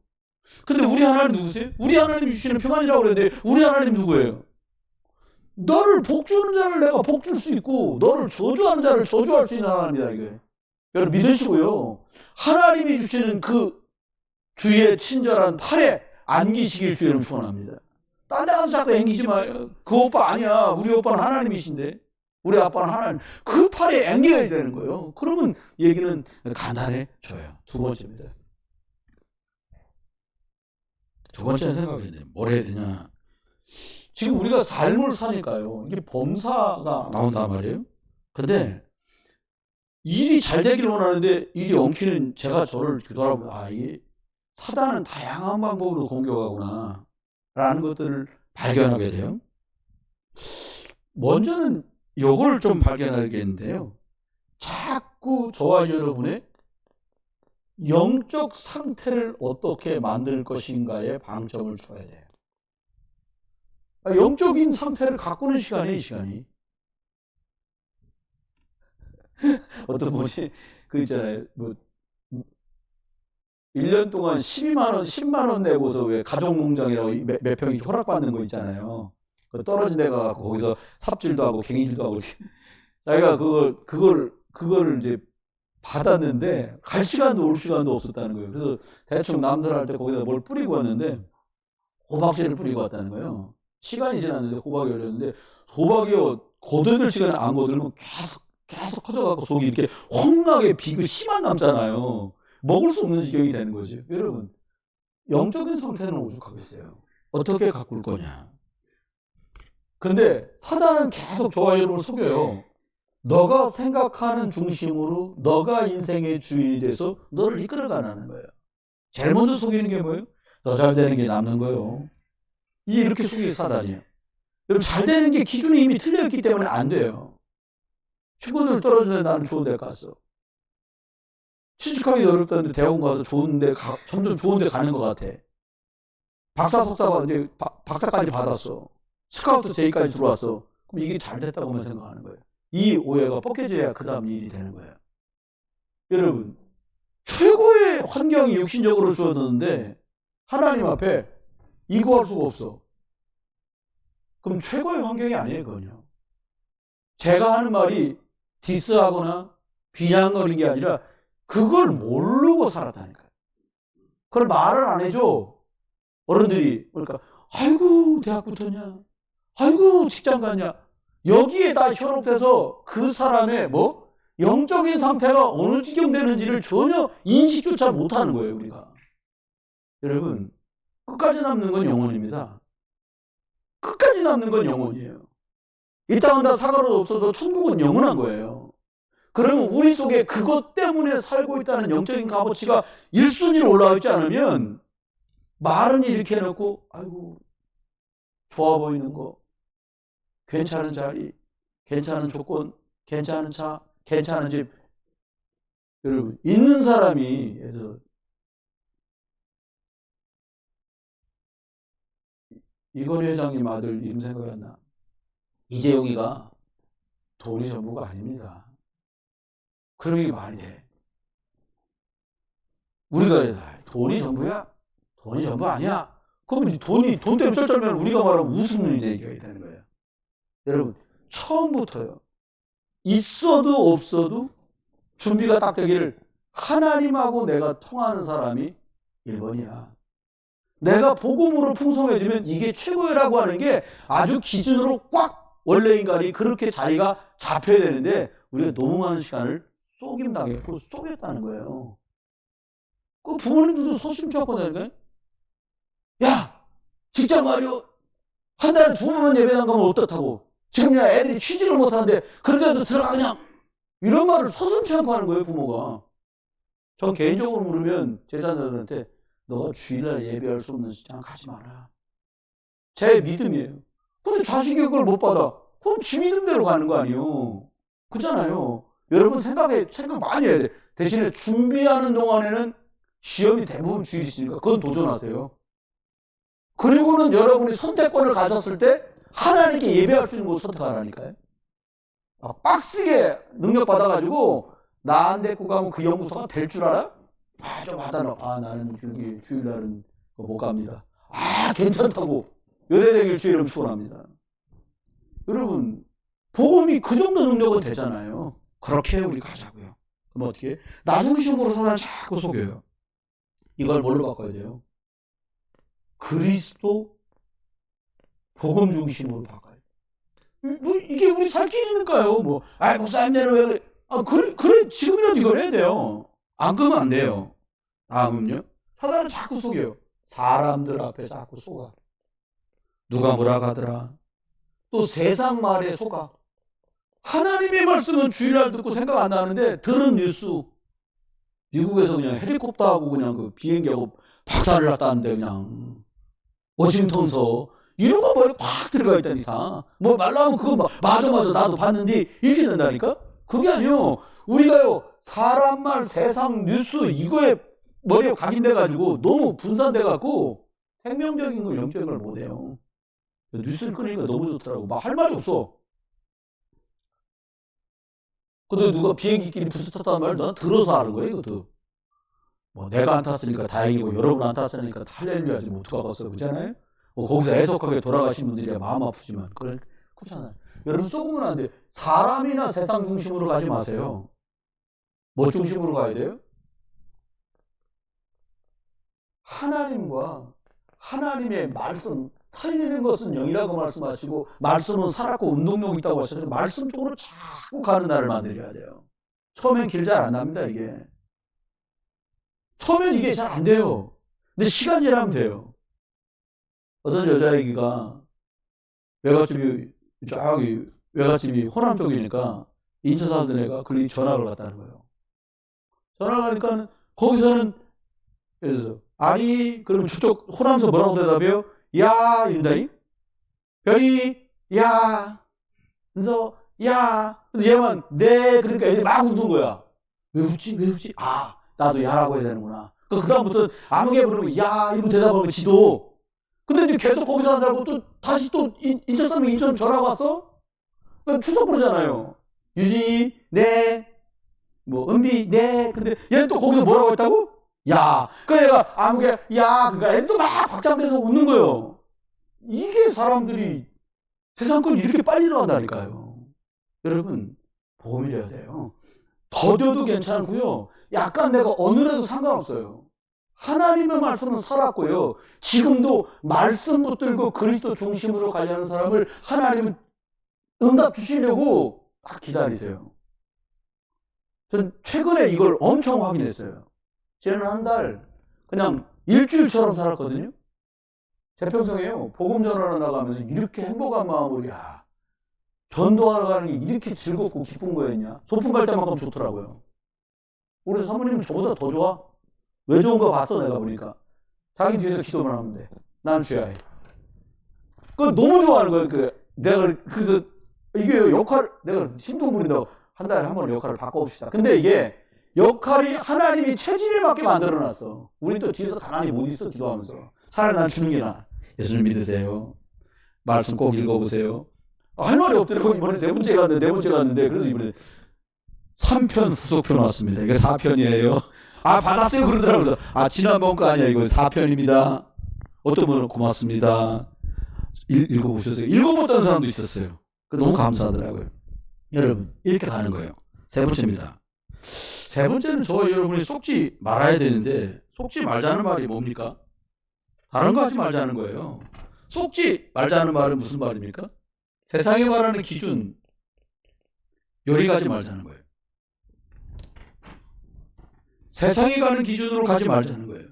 근데 우리 하나님 누구세요? 우리 하나님 주시는 평안이라고 그랬는데 우리 하나님 누구예요? 너를 복주는 자를 내가 복줄 수 있고 너를 저주하는 자를 저주할 수 있는 하나님이다 이게. 여러분 믿으시고요. 하나님이 주시는 그 주의 친절한 팔에 안기시길 주의는 축원합니다. 딴 데 가서 자꾸 앵기지 마요. 그 오빠 아니야. 우리 오빠는 하나님이신데. 우리 아빠는 하나님. 그 팔에 앵겨야 되는 거예요. 그러면 얘기는 가난해져요. 두 번째입니다. 두 번째 생각했는데 뭘 해야 되냐. 지금 우리가 삶을 사니까요. 이게 범사가 나온단 말이에요. 근데 일이 잘 되기를 원하는데 일이 엉키는 제가 저를 기도하고 이게 사단은 다양한 방법으로 공격하구나 라는 것들을 발견하게 돼요. 먼저는 요걸 좀 발견하겠는데요. 자꾸 저와 여러분의 영적 상태를 어떻게 만들 것인가에 방점을 줘야 돼요. 영적인 상태를 가꾸는 시간이에요, 이 시간이. 어떤 분이 그 있잖아요. 뭐 1년 동안 12만 원, 10만 원 내고서 왜 가족농장이라고 몇 평이 허락받는 거 있잖아요. 떨어진 데 가고 거기서 삽질도 하고 갱일도 하고 자기가 그걸 이제 받았는데 갈 시간도 올 시간도 없었다는 거예요. 그래서 대충 남살할 때 거기다 뭘 뿌리고 왔는데 호박씨를 뿌리고 왔다는 거예요. 시간이 지났는데 호박이 열렸는데 호박이 거둬들 시간에 안 거들면 계속 커져갖고 속이 이렇게 헝나게 비그 씨만 남잖아요. 먹을 수 없는 지경이 되는 거죠. 여러분, 영적인 상태는 오죽하겠어요. 어떻게 가꿀 거냐. 근데 사단은 계속 저와 여러분을 속여요. 너가 생각하는 중심으로 너가 인생의 주인이 돼서 너를 이끌어가라는 거예요. 제일 먼저 속이는 게 뭐예요? 너 잘 되는 게 남는 거예요. 이게 이렇게 속이는 사단이에요. 여러분, 잘 되는 게 기준이 이미 틀려있기 때문에 안 돼요. 친구들 떨어지는데 나는 좋은 데 갔어. 취직하기 어렵다는데 대학원 가서 점점 좋은 데 가는 것 같아. 박사, 석사, 이제 박사까지 받았어. 스카우트 제의까지 들어왔어. 그럼 이게 잘 됐다고만 생각하는 거예요. 이 오해가 벗겨져야 그 다음 일이 되는 거예요. 여러분, 최고의 환경이 육신적으로 주어졌는데 하나님 앞에 이거할 수가 없어. 그럼 최고의 환경이 아니에요, 그건요. 제가 하는 말이 디스하거나 비난거리는 게 아니라 그걸 모르고 살았다니까요. 그걸 말을 안 해줘. 어른들이. 그러니까 아이고 대학 붙었냐, 아이고 직장 갔냐. 여기에 다 현혹돼서 그 사람의 영적인 상태가 어느 지경 되는지를 전혀 인식조차 못하는 거예요, 우리가. 여러분, 끝까지 남는 건 영혼입니다. 끝까지 남는 건 영혼이에요. 이 땅은 다 사과로 없어도 천국은 영원한 거예요. 그러면 우리 속에 그것 때문에 살고 있다는 영적인 값어치가 1순위로 올라와 있지 않으면 말은 이렇게 해놓고 아이고 좋아 보이는 거, 괜찮은 자리, 괜찮은 조건, 괜찮은 차, 괜찮은 집. 여러분, 있는 사람이 이건희 회장님 아들 이름 생각이 안 나. 이재용이가 돈이 전부가 아닙니다. 그런 게 말이 돼. 우리가 돈이 전부야? 돈이 전부 아니야. 그러면 돈 때문에 쩔쩔면 우리가 말하면 웃음는 얘기가 되는 거예요. 여러분, 처음부터요. 있어도 없어도 준비가 딱 되기를 하나님하고 내가 통하는 사람이 1번이야. 내가 복음으로 풍성해지면 이게 최고라고 하는 게 아주 기준으로 꽉 원래 인간이 그렇게 자리가 잡혀야 되는데 우리가 너무 많은 시간을 속임당했고 속였다는 거예요. 그 부모님들도 소심치 않고 다니까요. 야, 직장 말이요. 한 달에 2번만 예배 안 가면 어떻다고. 지금 야 애들이 취직을 못하는데 그런데도 들어가 그냥. 이런 말을 서슴지 않고 하는 거예요, 부모가. 전 개인적으로 물으면 제 자녀들한테 너가 주일날 예배할 수 없는 직장 가지 마라. 제 믿음이에요. 근데 자식이 그걸 못 받아. 그럼 지 믿음대로 가는 거 아니에요. 그렇잖아요. 여러분 생각 많이 해야 돼. 대신에 준비하는 동안에는 시험이 대부분 주일이 있으니까 그건 도전하세요. 그리고는 여러분이 선택권을 가졌을 때 하나님께 예배할 수 있는 곳을 선택하라니까요. 빡세게 능력 받아가지고 나한테 구가면 그 연구소가 될 줄 알아? 좀 받아놔. 나는 주일날은 못 갑니다. 아, 괜찮다고 요대되길 주의 이름 축원합니다. 여러분, 복음이 그 정도 능력은 되잖아요. 그렇게 우리 가자고요. 그럼 어떻게? 나 중심으로 사단을 자꾸 속여요. 이걸 뭘로 바꿔야 돼요? 그리스도 복음 중심으로 바꿔야 돼요. 뭐 이게 우리 살 길이니까요. 뭐, 목사님대로 왜 그래? 그래 지금이라도 이걸 해야 돼요. 안 그러면 안 돼요. 다음은요. 사단은 자꾸 속여요. 사람들 앞에 자꾸 속아. 누가 뭐라 하더라. 또 세상 말에 속아. 하나님의 말씀은 주일날 듣고 생각 안 나는데 들은 뉴스. 미국에서 그냥 헬리콥터하고 그냥 그 비행기하고 박살을 났다는데 그냥 워싱턴서 이런 거 머리에 팍 들어가 있다니까. 뭐 말로 하면 그거 맞아 나도 봤는데 이렇게 된다니까. 그게 아니요. 우리가요 사람 말 세상 뉴스 이거에 머리에 각인돼 가지고 너무 분산돼 갖고 생명적인 걸 영적인 걸 못 해요. 뉴스를 끊으니까 너무 좋더라고. 막 할 말이 없어. 근데 누가 비행기끼리 부딪혔다는 말 난 들어서 하는 거예요, 이것도. 뭐 내가 안 탔으니까 다행이고 여러분 안 탔으니까 할렐루야지 뭐 어떡하겠어요, 그렇잖아요? 거기서 애석하게 돌아가신 분들이 마음 아프지만 그렇잖아요. 여러분 속으면 안 돼요. 사람이나 세상 중심으로 가지 마세요. 뭐 중심으로 가야 돼요? 하나님과 하나님의 말씀, 살리는 것은 영이라고 말씀하시고 말씀은 살았고 운동력이 있다고 하셔서 말씀 쪽으로 자꾸 가는 날을 만들어야 돼요. 처음엔 길 잘 안 납니다, 이게. 처음엔 이게 잘 안 돼요. 근데 시간 지나면 돼요. 어떤 여자애기가 외갓집이 호남 쪽이니까 인천 살던 애가 그리 전학을 갔다는 거예요. 전학을 가니까 거기서는 그래서 아니 그러면 저쪽 호남에서 뭐라고 대답해요? 야 이런다잉? 별이 야 그래서 야 근데 얘만 네 그러니까 애들이 막 웃는 거야. 왜 웃지? 아 나도 야라고 해야 되는구나. 그다음부터 아무개 부르면 야 이러고 대답하고 지도. 근데 이제 계속 거기서 한다고 또 다시 또 인천 사람이 인천 전화 왔어? 추석 부르잖아요. 유진이 네. 뭐 은비 네. 근데 얘는 또 거기서 뭐라고 했다고? 야. 그 애가 아무개 야. 그러니까 애도 막 박장대서 웃는 거예요. 이게 사람들이 세상 건 이렇게 빨리 일어난다니까요. 여러분 보험이 돼야 돼요. 더뎌도 괜찮고요. 약간 내가 어느래도 상관없어요. 하나님의 말씀은 살았고요. 지금도 말씀 붙들고 그리스도 중심으로 가려는 사람을 하나님은 응답 주시려고 딱 기다리세요. 전 최근에 이걸 엄청 확인했어요. 저는 한 달 그냥 일주일처럼 살았거든요. 태평성에요. 복음 전하러 나가면서 이렇게 행복한 마음으로 야 전도하러 가는 게 이렇게 즐겁고 기쁜 거였냐. 소풍 갈 때만큼 좋더라고요. 우리 사모님은 저보다 더 좋아. 왜 좋은 거 봤어 내가 보니까. 자기 뒤에서 기도만 하면 돼. 난 죄야해. 그거 너무 좋아하는 거야. 내가 그래서 이게 역할 내가 심통 부린다고 한 달에 한 번 역할을 바꿔봅시다. 근데 이게 역할이 하나님이 체질에 맞게 만들어놨어. 우리 또 뒤에서 가만히 못 있어 기도하면서. 차라리 난 주는 게 나아. 예수님 믿으세요. 말씀 꼭 읽어보세요. 할 말이 없더라고. 이번에 네 번째 갔는데 그래서 이번에 3편 후속편 왔습니다. 이게 4편이에요. 받았어요 그러더라고요. 지난번 거 아니야. 이거 4편입니다. 어떤 분은 고맙습니다. 읽어보셨어요? 읽어봤던 사람도 있었어요. 너무 감사하더라고요. 여러분 이렇게 가는 거예요. 세 번째입니다. 세 번째는 저와 여러분이 속지 말아야 되는데 속지 말자는 말이 뭡니까? 다른 거 하지 말자는 거예요. 속지 말자는 말은 무슨 말입니까? 세상에 말하는 기준 요리 가지 말자는 거예요. 세상이 가는 기준으로 가지 말자는 거예요.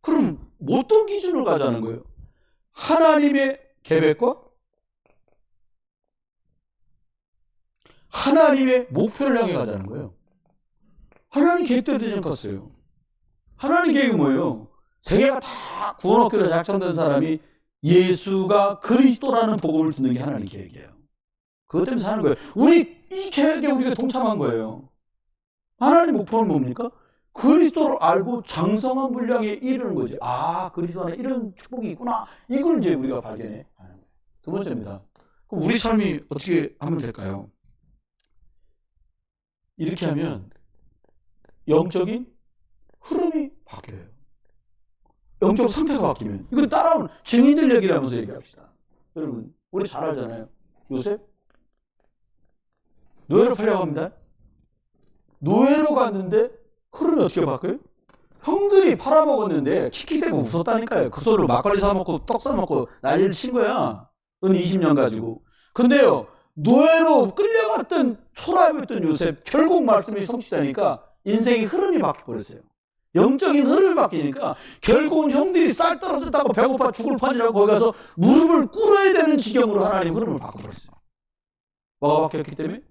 그럼 어떤 기준으로 가자는 거예요? 하나님의 계획과 하나님의 목표를 향해 가자는 거예요. 하나님 계획대로 되지 않겠어요. 하나님 계획이 뭐예요? 세계가 다 구원업계로 작정된 사람이 예수가 그리스도라는 복음을 듣는 게 하나님 계획이에요. 그것 때문에 사는 거예요. 우리 이 계획에 우리가 동참한 거예요. 하나님 목표는 뭡니까? 그리스도를 알고 장성한 분량에 이르는 거지. 그리스도 안에 이런 축복이 있구나. 이걸 이제 우리가 발견해. 두 번째입니다. 그럼 우리 삶이 어떻게 하면 될까요? 이렇게 하면 영적인 흐름이 바뀌어요. 영적 상태가 바뀌면. 이거 따라오는 증인들 얘기를 하면서 얘기합시다. 여러분, 우리 잘 알잖아요. 요셉? 노예로 팔려고 합니다. 노예로 갔는데 흐름이 어떻게 바뀌어요? 형들이 팔아먹었는데 킥킥대고 웃었다니까요. 그 소리로 막걸리 사먹고 떡 사먹고 난리를 친 거야. 은 20년 가지고. 근데요, 노예로 끌려갔던 초라하고 있던 요셉, 결국 말씀이 성취되니까 인생의 흐름이 바뀌어버렸어요. 영적인 흐름이 바뀌니까 결국은 형들이 쌀 떨어졌다고 배고파 죽을 판이라고 거기 가서 무릎을 꿇어야 되는 지경으로 하나님 흐름을 바꿔버렸어요. 뭐가 바뀌었기 때문에?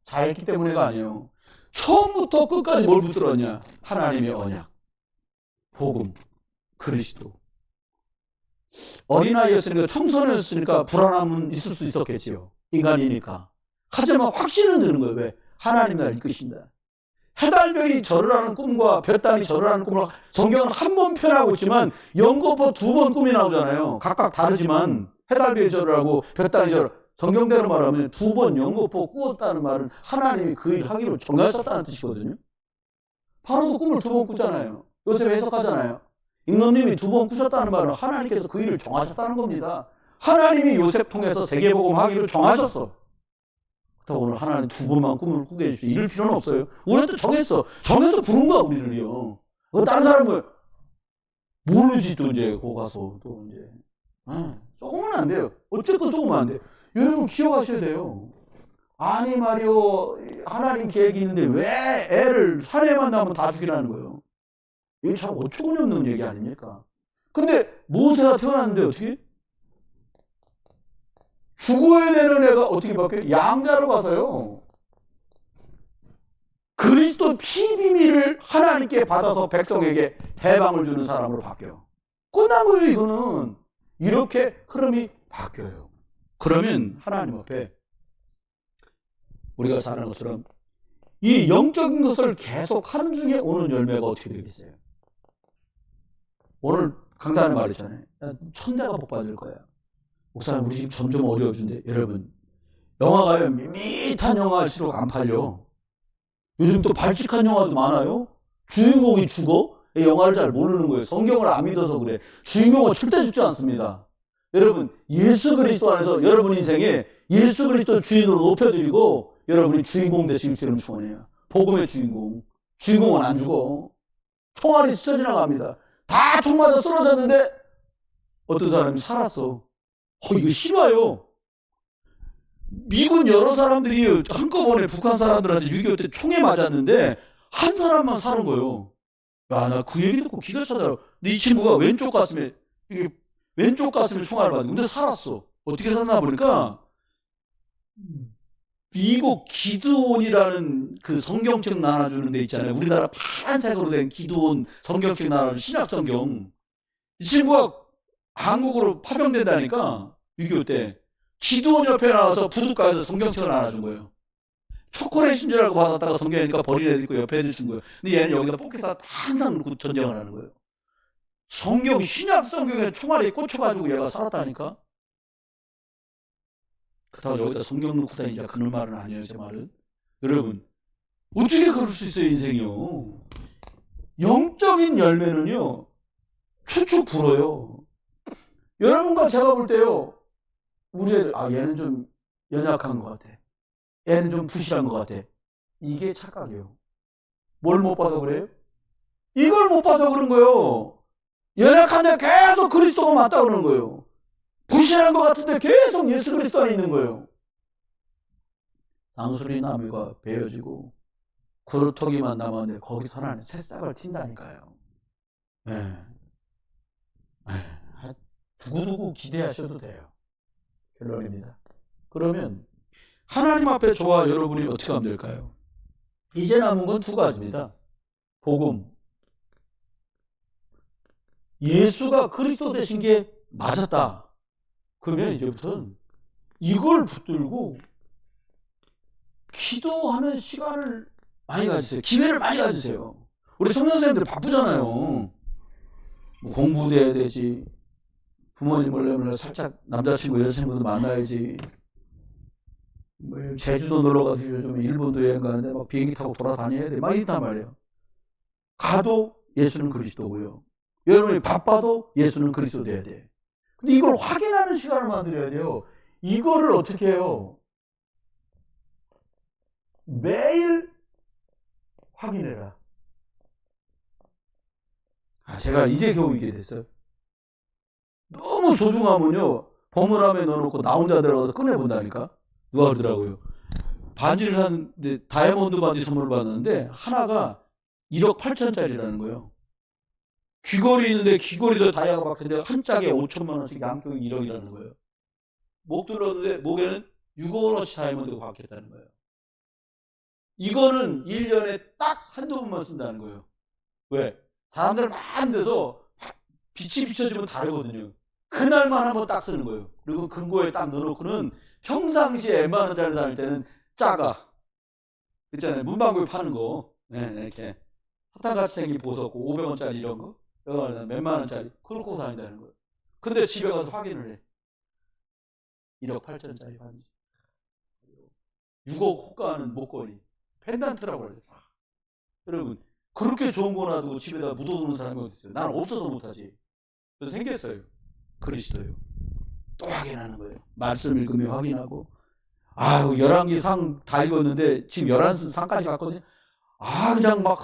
잘했기 때문에가 아니에요. 처음부터 끝까지 뭘 붙들었냐? 하나님의 언약, 복음, 그리스도. 어린아이였으니까, 청소년이었으니까 불안함은 있을 수 있었겠지요. 인간이니까. 하지만 확신은 드는 거예요. 왜? 하나님이 날 이끄신다. 해달별이 절을 하는 꿈과 볕단이 절을 하는 꿈을 성경은 한 번 표현하고 있지만 연거푸 2번 꿈이 나오잖아요. 각각 다르지만 해달별이 절을 하고 볕단이 절을, 성경대로 말하면 2번 연거푸 꾸었다는 말은 하나님이 그 일 하기로 정하셨다는 뜻이거든요. 바로도 꿈을 2번 꾸잖아요. 요셉 해석하잖아요. 임금님이 2번 꾸셨다는 말은 하나님께서 그 일을 정하셨다는 겁니다. 하나님이 요셉 통해서 세계복음 하기로 정하셨어. 그렇다고 오늘 하나님 2번만 꿈을 꾸게 해주시오. 이럴 필요는 없어요. 우리한테 정해서 부른 거야, 우리를요. 다른 사람은 모르지, 또 이제, 거 가서, 또 이제. 속으면 안 돼요. 어쨌든 속으면 안 돼요. 여러분 기억하셔야 돼요. 아니 말이요, 하나님 계획이 있는데 왜 애를 사내만 나면 다 죽이라는 거예요. 이게 참 어처구니 없는 얘기 아닙니까? 근데 모세가 태어났는데 어떻게? 죽어야 되는 애가 어떻게 바뀌어요? 양자로 가서요. 그리스도 피 비밀을 하나님께 받아서 백성에게 해방을 주는 사람으로 바뀌어요. 끝난 거예요, 이거는. 이렇게 흐름이 바뀌어요. 그러면 하나님 앞에 우리가 잘 아는 것처럼 이 영적인 것을 계속 하는 중에 오는 열매가 어떻게 되겠어요? 오늘 강단에 말했잖아요. 천대가 복받을 거야. 목사님, 우리 집 점점 어려워진대. 여러분, 영화가요, 밋밋한 영화일수록 안 팔려. 요즘 또 발칙한 영화도 많아요. 주인공이 죽어? 영화를 잘 모르는 거예요. 성경을 안 믿어서 그래. 주인공은 절대 죽지 않습니다. 여러분, 예수 그리스도 안에서 여러분 인생에 예수 그리스도 주인으로 높여드리고 여러분이 주인공 되시길 주님 축원해요. 복음의 주인공. 주인공은 안 죽어. 총알이 스쳐 지나갑니다. 다 총 맞아 쓰러졌는데 어떤 사람이 살았어. 이거 싫어요. 미군 여러 사람들이 한꺼번에 북한 사람들한테 6.25 때 총에 맞았는데 한 사람만 사는 거예요. 야, 나 그 얘기 듣고 기가 차더라고. 근데 이 친구가 왼쪽 가슴에 총알을 맞은 근데 살았어. 어떻게 살았나 보니까 미국 기드온이라는 그 성경책 나눠주는 데 있잖아요. 우리나라 파란색으로 된 기드온 성경책 나눠주는 신약 성경. 이 친구가 한국으로 파병된다니까 6.25 때 기드온 옆에 나와서 부둣가에서 성경책을 나눠준 거예요. 초콜릿인 줄 알고 받았다가 성경이니까 버린 애들 있고 옆에 애들 준 거예요. 근데 얘는 여기다 포켓에다 항상 놓고 전쟁을 하는 거예요. 성경, 신약 성경에 총알이 꽂혀가지고 얘가 살았다니까. 그렇다고 여기다 성경 놓고 다니자 그런 말은 아니에요, 제 말은. 여러분, 어떻게 그럴 수 있어요, 인생이요. 영적인 열매는요, 추측 불어요. 여러분과 제가 볼 때요, 우리 애들, 얘는 좀 연약한 것 같아. 얘는 좀 부실한 것 같아. 이게 착각이에요. 뭘 못 봐서 그래요? 이걸 못 봐서 그런 거예요. 연약한데 계속 그리스도가 맞다 그러는 거예요. 부실한 것 같은데 계속 예수 그리스도 안에 있는 거예요. 상수리 나무가 베어지고 그루터기만 남았는데 거기서 하나는 새싹을 튄다니까요. 두고두고 기대하셔도 돼요. 결론입니다. 그러면 하나님 앞에 저와 여러분이 어떻게 하면 될까요? 이제 남은 건 2가지입니다. 복음. 예수가 그리스도 되신 게 맞았다. 그러면 이제부터는 이걸 붙들고 기도하는 시간을 많이 가지세요. 기회를 많이 가지세요. 우리 청년 선생님들 바쁘잖아요. 뭐 공부도 해야 되지. 부모님 몰래 살짝 남자친구 여자친구도 만나야지. 뭐 제주도 놀러가서 요즘 일본도 여행 가는데 막 비행기 타고 돌아다녀야 돼. 막 이랬단 말이에요. 가도 예수는 그리스도고요. 여러분이 바빠도 예수는 그리스도 돼야 돼. 근데 이걸 확인하는 시간을 만들어야 돼요. 이거를 어떻게 해요? 매일 확인해라. 제가 이제 겨우 이게 됐어요. 너무 소중하면요, 보물함에 넣어놓고 나 혼자 들어가서 꺼내본다니까. 누가 그러더라고요. 반지를 샀는데 다이아몬드 반지 선물을 받았는데 하나가 1억 8천짜리라는 거예요. 귀걸이 있는데 귀걸이도 다이아가 박혔는데 한 짝에 5천만 원씩 양쪽이 1억이라는 거예요. 목 들었는데 목에는 6억 원어치 다이아몬드가 박혔다는 거예요. 이거는 1년에 딱 한두 번만 쓴다는 거예요. 왜? 사람들 많은 데서 빛이 비춰지면 다르거든요. 그날만 한번 딱 쓰는 거예요. 그리고 금고에 딱 넣어놓고는 평상시에 웬만한 원짜리 다닐 때는 작아. 있잖아요. 문방구에 파는 거. 네, 이렇게 사탕같이 생긴 보석 500원짜리 이런 거. 몇만 원짜리. 그러고 다닌다는 거예요. 근데 집에 가서 확인을 해. 1억 8천짜리 반지. 6억 호가하는 목걸이. 펜던트라고 그래요. 여러분, 그렇게 좋은 거 놔두고 집에다 묻어두는 사람이 어디 있어요? 나는 없어서 못하지. 그래서 생겼어요. 그리스도요. 또 확인하는 거예요. 말씀 읽으며 확인하고. 아유, 11개 상 다 읽었는데 지금 11상까지 갔거든요. 그냥 막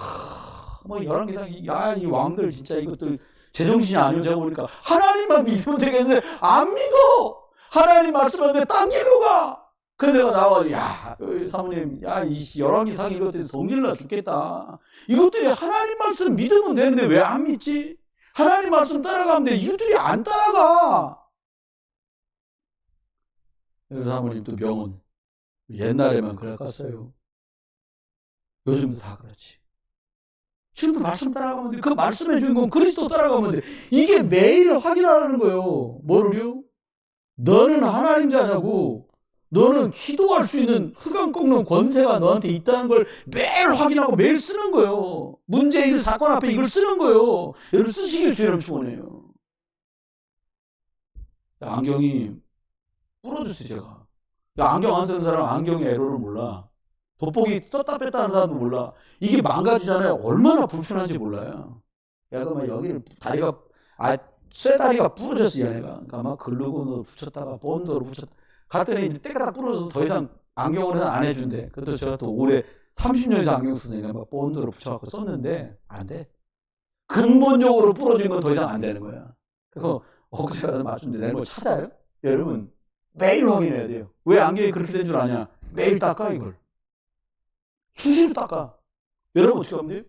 11개 상, 이 왕들 진짜 이것들 제정신이 아니오. 제가 보니까 하나님만 믿으면 되겠는데 안 믿어. 하나님 말씀하는데 딴 길로 가. 그래서 내가 나와서, 야, 사모님, 이 11개 상 이것들이 성질나 죽겠다. 이것들이 하나님 말씀 믿으면 되는데 왜 안 믿지? 하나님 말씀 따라가면 돼. 이것들이 안 따라가. 사모님 또 병원. 옛날에만 그래 갔어요. 요즘도 다 그렇지. 지금도 말씀 따라가면 돼. 그 말씀해 주는 건 그리스도 따라가면 돼. 이게 매일 확인하라는 거예요. 뭐를요? 너는 하나님 자냐고. 너는 기도할 수 있는 흑암 꺾는 권세가 너한테 있다는 걸 매일 확인하고 매일 쓰는 거예요. 문제일 사건 앞에 이걸 쓰는 거예요. 여러분 쓰시길 주의 이름 축원해요. 안경이 부러졌어요. 제가. 안경 안 쓰는 사람은 안경의 에러를 몰라. 돋보기 떴다 뺐다 하는 사람도 몰라. 이게 망가지잖아요. 얼마나 불편한지 몰라요. 얘가 막 여기 다리가 쇠다리가 부러졌어. 얘네가. 그러니까 막 글루건으로 붙였다가 본드로 붙였다. 갔더니 이제 때가 다 부러져서 더 이상 안경을 안 해준대. 그것도 제가 또 올해 30년 이상 안경 쓰니까 막 본드로 붙여갖고 썼는데 안 돼. 근본적으로 부러진 건 더 이상 안 되는 거야. 그래서 엊그제 가서 맞춘데 내가 뭘 찾아요? 여러분 매일 확인해야 돼요. 왜 안경이 그렇게 된 줄 아냐? 매일 닦아 이걸. 수시로 닦아. 여러분 어떻게 하면 돼요?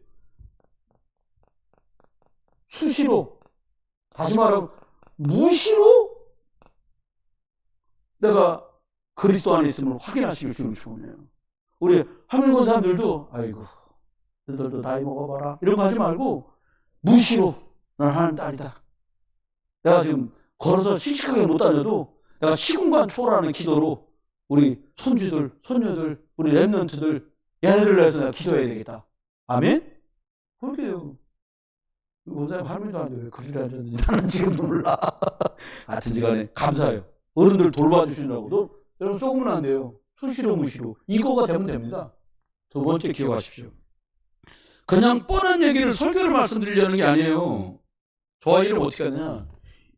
수시로. 다시 말하면 무시로 내가 그리스도 안에 있음을 확인하시길 주는 축원해요. 우리 하물고 사람들도 아이고 너희들도 나이 먹어봐라 이런 거 하지 말고 무시로 난 하나님 딸이다. 내가 지금 걸어서 씩씩하게 못 다녀도 내가 시공간 초월하는 기도로 우리 손주들, 손녀들, 우리 랩런트들 얘네들을 위해서 내가 기도해야 되겠다. 아멘? 그렇게 해요. 원사님 할머니도 아닌데 왜 그 줄에 앉았는지 나는 지금도 몰라. 하여튼 시간에 감사해요. 어른들 돌봐주시느라고. 여러분 속으면 안 돼요. 수시로 무시로. 이거가 되면 됩니다. 두 번째 기억하십시오. 그냥 뻔한 얘기를 설교를 말씀드리려는 게 아니에요. 저와 이를 어떻게 하냐.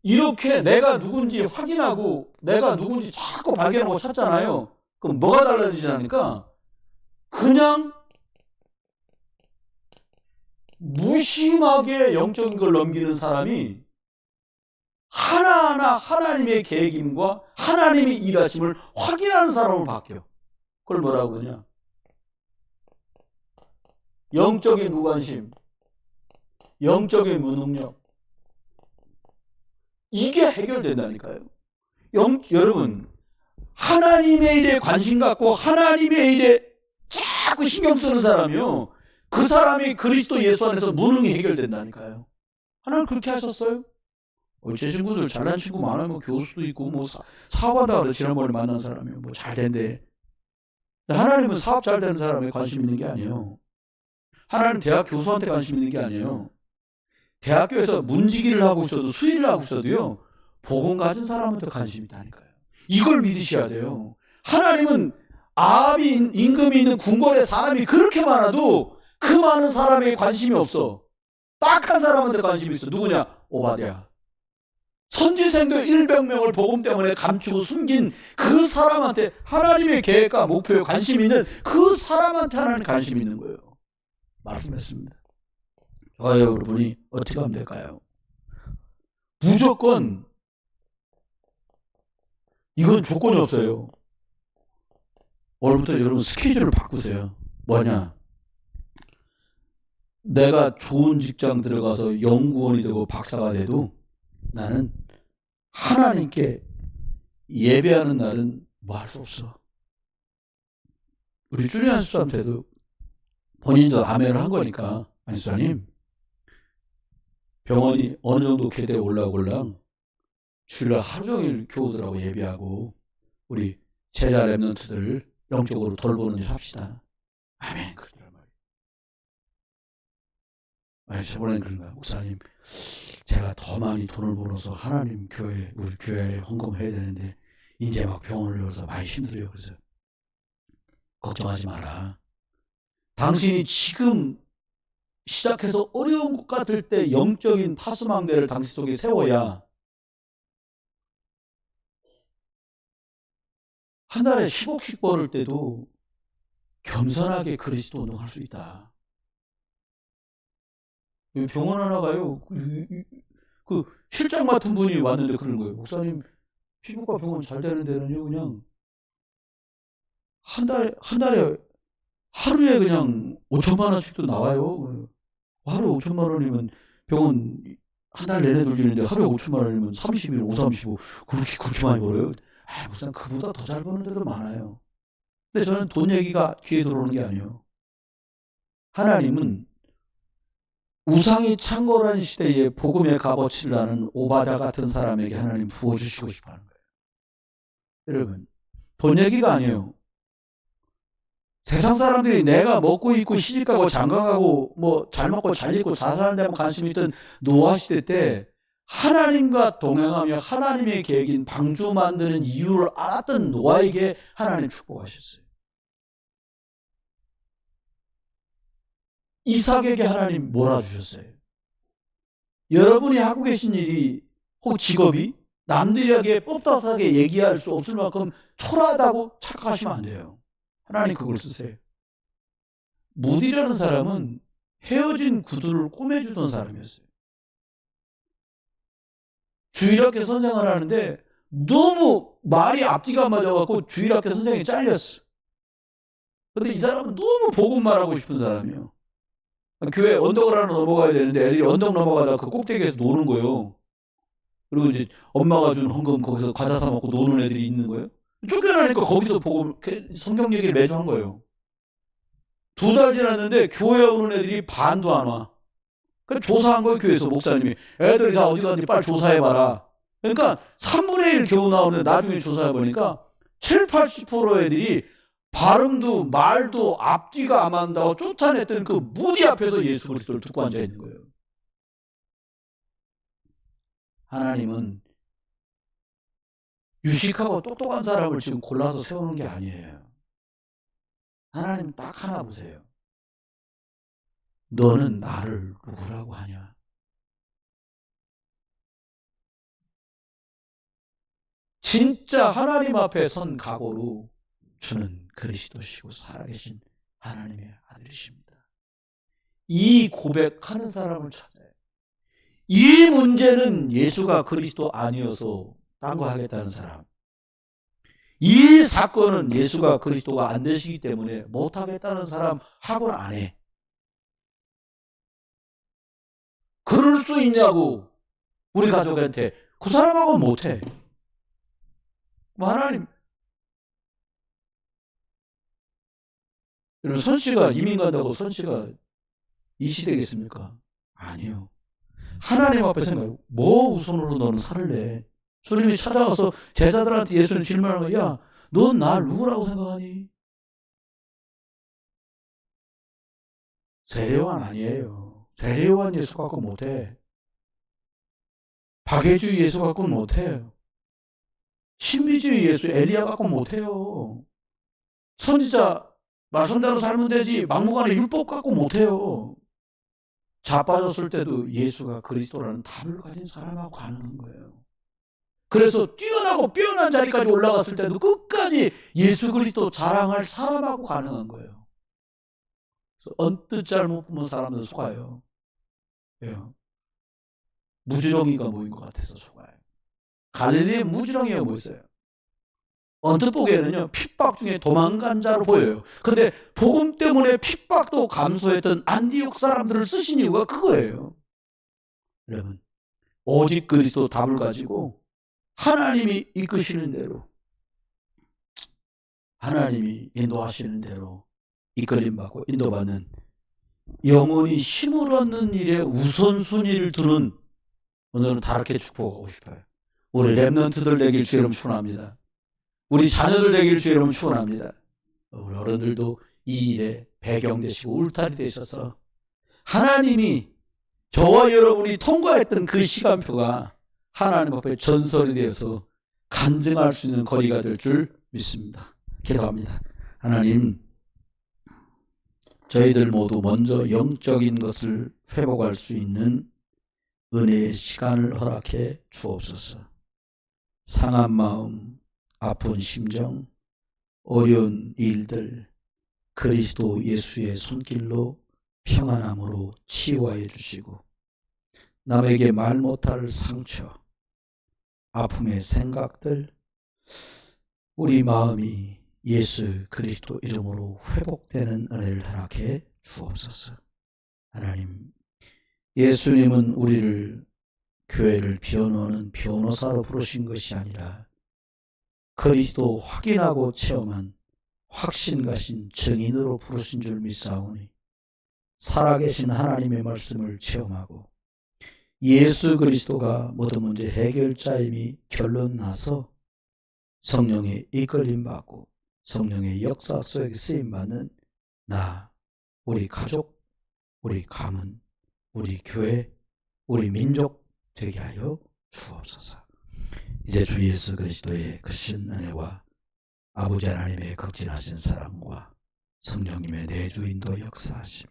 이렇게 내가 누군지 확인하고 내가 누군지 자꾸 발견하고 찾잖아요. 그럼 뭐가 달라지냐니까 그냥 무심하게 영적인 걸 넘기는 사람이 하나하나 하나님의 계획임과 하나님의 일하심을 확인하는 사람으로 바뀌어. 그걸 뭐라고 그러냐? 영적인 무관심, 영적인 무능력. 이게 해결된다니까요. 여러분, 하나님의 일에 관심 갖고 하나님의 일에 자꾸 신경 쓰는 사람이요. 그 사람이 그리스도 예수 안에서 무능히 해결된다니까요. 하나님 그렇게 하셨어요? 제 친구들 잘난 친구 많아요. 뭐 교수도 있고 뭐 사업한다 그래. 지난번에 만난 사람이 뭐 잘 된대. 하나님은 사업 잘 되는 사람에 관심 있는 게 아니에요. 하나님 대학 교수한테 관심 있는 게 아니에요. 대학교에서 문지기를 하고 있어도 수의를 하고 있어도요. 복음 가진 사람한테 관심이 있다니까요. 이걸 믿으셔야 돼요. 하나님은 아합이 임금이 있는 궁궐에 사람이 그렇게 많아도 그 많은 사람에게 관심이 없어. 딱 한 사람한테 관심이 있어. 누구냐? 오바댜. 선지생도 100명을 복음 때문에 감추고 숨긴 그 사람한테 하나님의 계획과 목표에 관심 있는 그 사람한테 하나님 관심 있는 거예요. 말씀했습니다. 저와 여러분이 어떻게 하면 될까요? 무조건 이건 조건이 없어요. 오늘부터 여러분 스케줄을 바꾸세요. 뭐냐? 내가 좋은 직장 들어가서 연구원이 되고 박사가 돼도 나는 하나님께 예배하는 날은 뭐 할 수 없어. 우리 주리안 수사한테도 본인도 아멘을 한 거니까, 아니 수사님 병원이 어느 정도 궤대에 올라오걸랑 주일날 하루 종일 교우들하고 예배하고 우리 제자 랩런트들 영적으로 돌보는 일 합시다. 아멘. 그러더란 말이에요. 아니 저번에는 그런가 목사님 제가 더 많이 돈을 벌어서 하나님 교회 우리 교회에 헌금해야 되는데 이제 막 병원을 열어서 많이 힘들어요. 그래서 걱정하지 마라. 당신이 지금 시작해서 어려운 것 같을 때 영적인 파수망대를 당신 속에 세워야 한 달에 10억씩 벌을 때도 겸손하게 그리스도 운동할 수 있다. 병원 하나 가요. 그 실장 맡은 분이 왔는데 그러는 거예요. 목사님 피부과 병원 잘 되는 데는요 그냥 한 달에 하루에 그냥 5천만 원씩도 나와요. 하루에 5천만 원이면 병원 한 달 내내 돌리는데 하루에 5천만 원이면 30일, 5, 35 그렇게 많이 벌어요. 아, 목사님 그보다 더 잘 버는 데도 많아요. 근데 저는 돈 얘기가 귀에 들어오는 게 아니에요. 하나님은 우상이 창궐한 시대에 복음의 값어치를 아는 오바댜 같은 사람에게 하나님 부어주시고 싶어하는 거예요. 여러분 돈 얘기가 아니에요. 세상 사람들이 내가 먹고 입고 시집가고 장가가고 뭐 잘 먹고 잘 입고 잘 사는 데만 관심이 있던 노아 시대 때 하나님과 동행하며 하나님의 계획인 방주 만드는 이유를 알았던 노아에게 하나님 축복하셨어요. 이삭에게 하나님 몰아주셨어요. 여러분이 하고 계신 일이 혹 직업이 남들에게 뻣뻣하게 얘기할 수 없을 만큼 초라하다고 착각하시면 안 돼요. 하나님 그걸 쓰세요. 무디라는 사람은 헤어진 구두를 꼬매주던 사람이었어요. 주일학교 선생을 하는데 너무 말이 앞뒤가 맞아갖고 주일학교 선생이 잘렸어. 근데 이 사람은 너무 복음만 하고 싶은 사람이에요. 교회 언덕을 하나 넘어가야 되는데 애들이 언덕 넘어가다가 그 꼭대기에서 노는 거예요. 그리고 이제 엄마가 준 헌금 거기서 과자 사 먹고 노는 애들이 있는 거예요. 쫓겨나니까 거기서 복음 성경 얘기를 매주 한 거예요. 2달 지났는데 교회 오는 애들이 반도 안 와. 그러니까 조사한 거예요. 교회에서 목사님이 애들이 다 어디 갔는지 빨리 조사해봐라. 그러니까 3분의 1 겨우 나오는데 나중에 조사해보니까 7, 80% 애들이 발음도 말도 앞뒤가 안 맞는다고 쫓아냈던 그 무디 앞에서 예수 그리스도를 듣고 앉아있는 거예요. 하나님은 유식하고 똑똑한 사람을 지금 골라서 세우는 게 아니에요. 하나님 딱 하나 보세요. 너는 나를 누구라고 하냐? 진짜 하나님 앞에 선 각오로 주는 그리스도시고 살아계신 하나님의 아들이십니다. 이 고백하는 사람을 찾아요. 이 문제는 예수가 그리스도 아니어서 딴 거 하겠다는 사람. 이 사건은 예수가 그리스도가 안 되시기 때문에 못하겠다는 사람 하고는 안 해. 그럴 수 있냐고 우리 가족한테 그 사람하고는 못해. 뭐 하나님 선씨가 이민 간다고 선씨가 이시되겠습니까? 아니요. 하나님 앞에 생각해. 뭐 우선으로 너는 살래? 주님이 찾아와서 제자들한테 예수님 질문하는 거야. 야, 넌 날 누구라고 생각하니? 세례요한 아니에요. 세례요한 예수 갖고 못해. 박해주의 예수 갖고는 못해요. 신비주의 예수 엘리야 갖고 못해요. 선지자 말씀대로 살면 되지 막무가내 율법 갖고 못해요. 자빠졌을 때도 예수가 그리스도라는 답을 가진 사람하고 가능한 거예요. 그래서 뛰어나고 빼어난 자리까지 올라갔을 때도 끝까지 예수 그리스도 자랑할 사람하고 가능한 거예요. 언뜻 잘못 보면 사람들 속아요. 왜요? 무지렁이가 모인 것 같아서 속아요. 갈릴리에 무지렁이가 모였어요. 언뜻 보기에는요, 핍박 중에 도망간 자로 보여요. 근데 복음 때문에 핍박도 감수했던 안디옥 사람들을 쓰신 이유가 그거예요. 여러분, 오직 그리스도 답을 가지고 하나님이 이끄시는 대로, 하나님이 인도하시는 대로 이끌림 받고 인도받는 영혼이 힘을 얻는 일에 우선순위를 두는 오늘은 다르게 축복하고 싶어요. 우리 랩런트들 되길 주의 이름 축원합니다. 우리 자녀들 되길 주의 이름 축원합니다. 우리 어른들도 이 일에 배경 되시고 울타리 되셔서 하나님이 저와 여러분이 통과했던 그 시간표가 하나님 앞에 전설이 되어서 간증할 수 있는 거리가 될 줄 믿습니다. 기도합니다. 하나님, 저희들 모두 먼저 영적인 것을 회복할 수 있는 은혜의 시간을 허락해 주옵소서. 상한 마음, 아픈 심정, 어려운 일들 그리스도 예수의 손길로 평안함으로 치유하여 주시고, 남에게 말 못할 상처, 아픔의 생각들, 우리 마음이 예수 그리스도 이름으로 회복되는 은혜를 허락해 주옵소서. 하나님, 예수님은 우리를 교회를 변호하는 변호사로 부르신 것이 아니라 그리스도 확인하고 체험한 확신가신 증인으로 부르신 줄 믿사오니, 살아계신 하나님의 말씀을 체험하고 예수 그리스도가 모든 문제 해결자임이 결론 나서 성령의 이끌림 받고 성령의 역사 속에 쓰임받는 나, 우리 가족, 우리 가문, 우리 교회, 우리 민족 되게 하여 주옵소서. 이제 주 예수 그리스도의 크신 은혜와 아버지 하나님의 극진하신 사랑과 성령님의 내주인도 역사하심,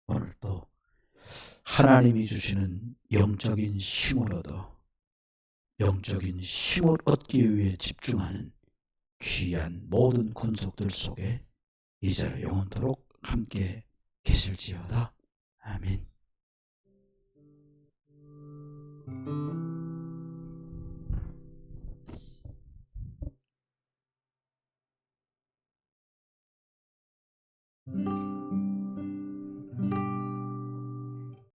오늘 또 하나님이 주시는 영적인 힘을 얻어 영적인 힘을 얻기 위해 집중하는 귀한 모든 권속들 속에 이제로 영원토록 함께 계실지어다. 아멘.